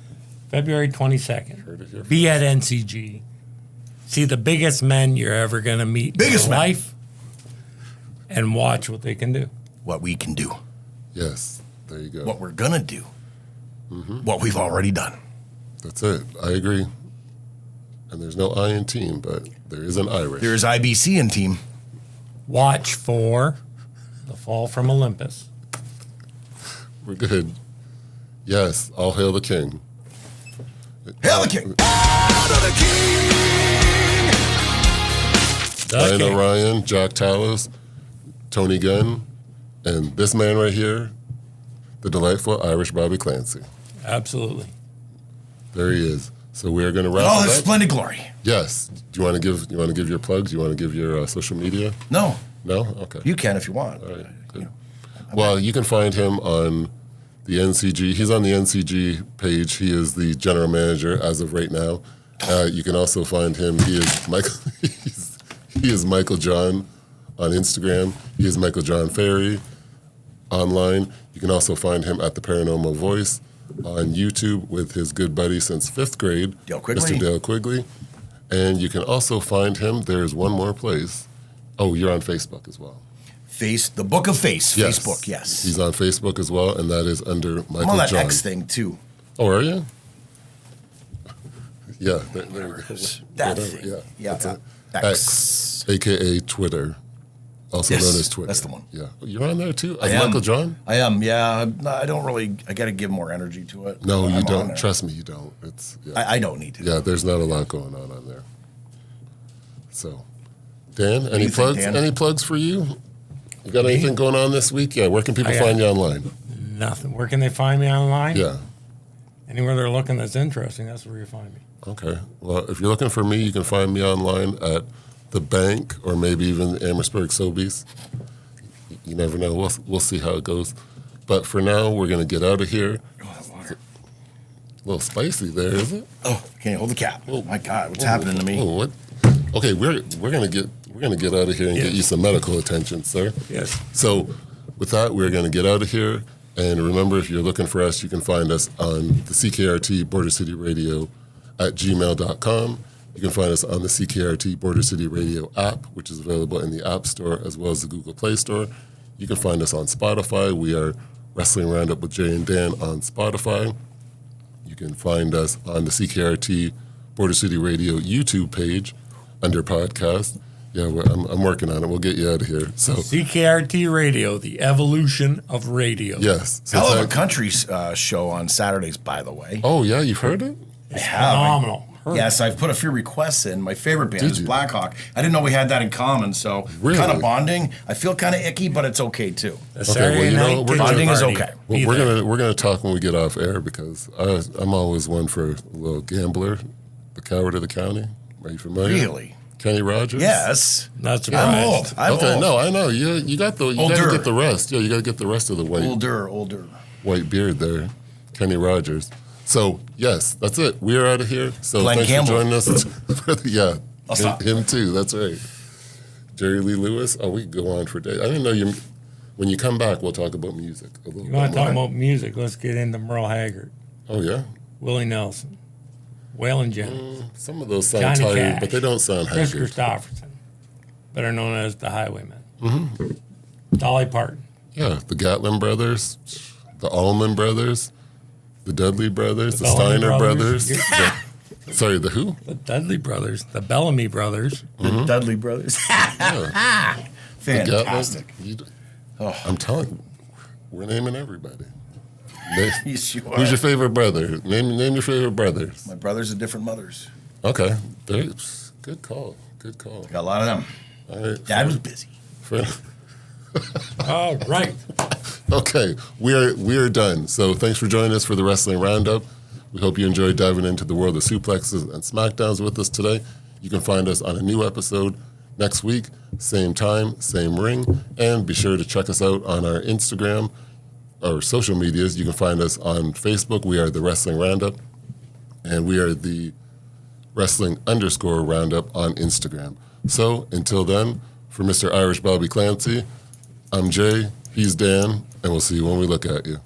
February 22nd.
Heard it here
Be at NCG. See the biggest men you're ever going to meet
Biggest
in
men.
life and watch what they can do.
What we can do.
Yes, there you go.
What we're going to do. What we've already done.
That's it. I agree. And there's no I in team, but there is an Irish.
There is IBC in team.
Watch for the fall from Olympus.
We're good. Yes, all hail the king.
Hail the king.
The
Ryan
king.
O'Ryan, Jack Talos, Tony Gunn, and this man right here, the delightful Irish Bobby Clancy.
Absolutely.
There he is. So we're going to wrap
Oh,
it
that's
up.
splendid glory.
Yes. Do you want to give your plugs? Do you want to give your social media?
No,
No? Okay.
you can if you want.
All right. Good. Well, you can find him on the NCG. He's on the NCG page. He is the general manager as of right now. You can also find him. He is Michael. He is Michael John on Instagram. He is Michael John Ferry online. You can also find him at the Paranormal Voice on YouTube with his good buddy since 5th grade,
Dale Quigley.
Mr. Dale Quigley. And you can also find him. There's one more place. Oh, you're on Facebook as well.
The Book of Face,
Yes.
Facebook, yes.
He's on Facebook as well, and that is under Michael
I'm on that
John.
X thing too.
Oh, are you? Yeah, there we go.
That
Whatever,
thing.
Yeah,
Yeah,
that's it.
X.
AKA Twitter, also
Yes,
known as Twitter.
that's the one.
Yeah, you're on there too.
I
As
am.
Michael John?
I am, yeah. I don't really, I got to give more energy to it.
No,
I'm
you
on
don't.
there.
Trust me, you don't. It's yeah.
I don't need to.
Yeah, there's not a lot going on there. So, Dan,
do
any
you think,
plugs?
Dan?
Any plugs for you? You got anything going on this week? Yeah, where can people
I got-
find you online?
Nothing. Where can they find me online?
Yeah.
Anywhere they're looking that's interesting, that's where you find me.
Okay. Well, if you're looking for me, you can find me online at the bank or maybe even Amherstburg Sobeys. You never know. We'll see how it goes. But for now, we're going to get out of here.
Oh, that water.
A little spicy there, is it?
Oh, can you hold the cap? Oh my God, what's happening to me?
Oh, what? Okay, we're gonna get out of here and get you some medical attention, sir.
Yes.
So, with that, we're gonna get out of here. And remember, if you're looking for us, you can find us on the CKRT Border City Radio at gmail.com. You can find us on the CKRT Border City Radio app, which is available in the App Store as well as the Google Play Store. You can find us on Spotify. We are Wrestling Roundup with Jay and Dan on Spotify. You can find us on the CKRT Border City Radio YouTube page under podcast. Yeah, I'm working on it. We'll get you out of here. So,
CKRT Radio, the evolution of radio.
yes. So
Hell of a
thank-
country show on Saturdays, by the way.
Oh, yeah, you've heard it?
It's
have.
phenomenal.
Yes, I've put a few requests in. My favorite band
Did
is
you?
Blackhawk. I didn't know we had that in common, so
Really?
kind of bonding. I feel kind of icky, but it's okay too.
The Saturday
well, you know,
night
we're
kids
bonding is
party.
okay.
Be
We're
there.
gonna talk when we get off air because I'm always one for a little gambler, the coward of the county. Are you familiar?
Really?
Kenny Rogers?
Yes.
Not surprised.
I'm old. I'm
Okay,
old.
no, I know. You got the you got to
Older.
get the rest. Yeah, you got to get the rest of the
Older.
white beard there, Kenny Rogers. So yes, that's it. We are out of here. So
Glenn
thanks
Campbell.
for joining us. Yeah,
I'll stop.
him too. That's right. Jerry Lee Lewis. Oh, we could go on for days. I didn't know you. When you come back, we'll talk about music a little
You
bit
want to
more.
talk about music? Let's get into Merle Haggard,
Oh yeah.
Willie Nelson, Waylon Jennings,
Some of those sound
Johnny
tired,
Cash,
but they don't sound
Chris
haggard.
Christopherson, better known as the Highwaymen, Dolly Parton,
Yeah, the Gatlin brothers, the Allman brothers, the Dudley brothers, the
Bellamy
Steiner
brothers.
brothers. Sorry, the who?
the Dudley brothers, the Bellamy brothers.
The Dudley Brothers.
Yeah, the Gatlin.
Fantastic.
I'm telling you, we're naming everybody. Name-
Yes, you
Who's
are.
your favorite brother? Name your favorite brothers.
My brothers are different mothers.
Okay, good call. Good call.
Got a lot of them.
All right.
Dad was busy.
All right.
Okay, we are done. So thanks for joining us for the Wrestling Roundup. We hope you enjoyed diving into the world of suplexes and smackdowns with us today. You can find us on a new episode next week, same time, same ring, and be sure to check us out on our Instagram, our social medias. You can find us on Facebook. We are the Wrestling Roundup, and we are the Wrestling_Roundup on Instagram. So until then, for Mr. Irish Bobby Clancy, I'm Jay, he's Dan, and we'll see you when we look at you.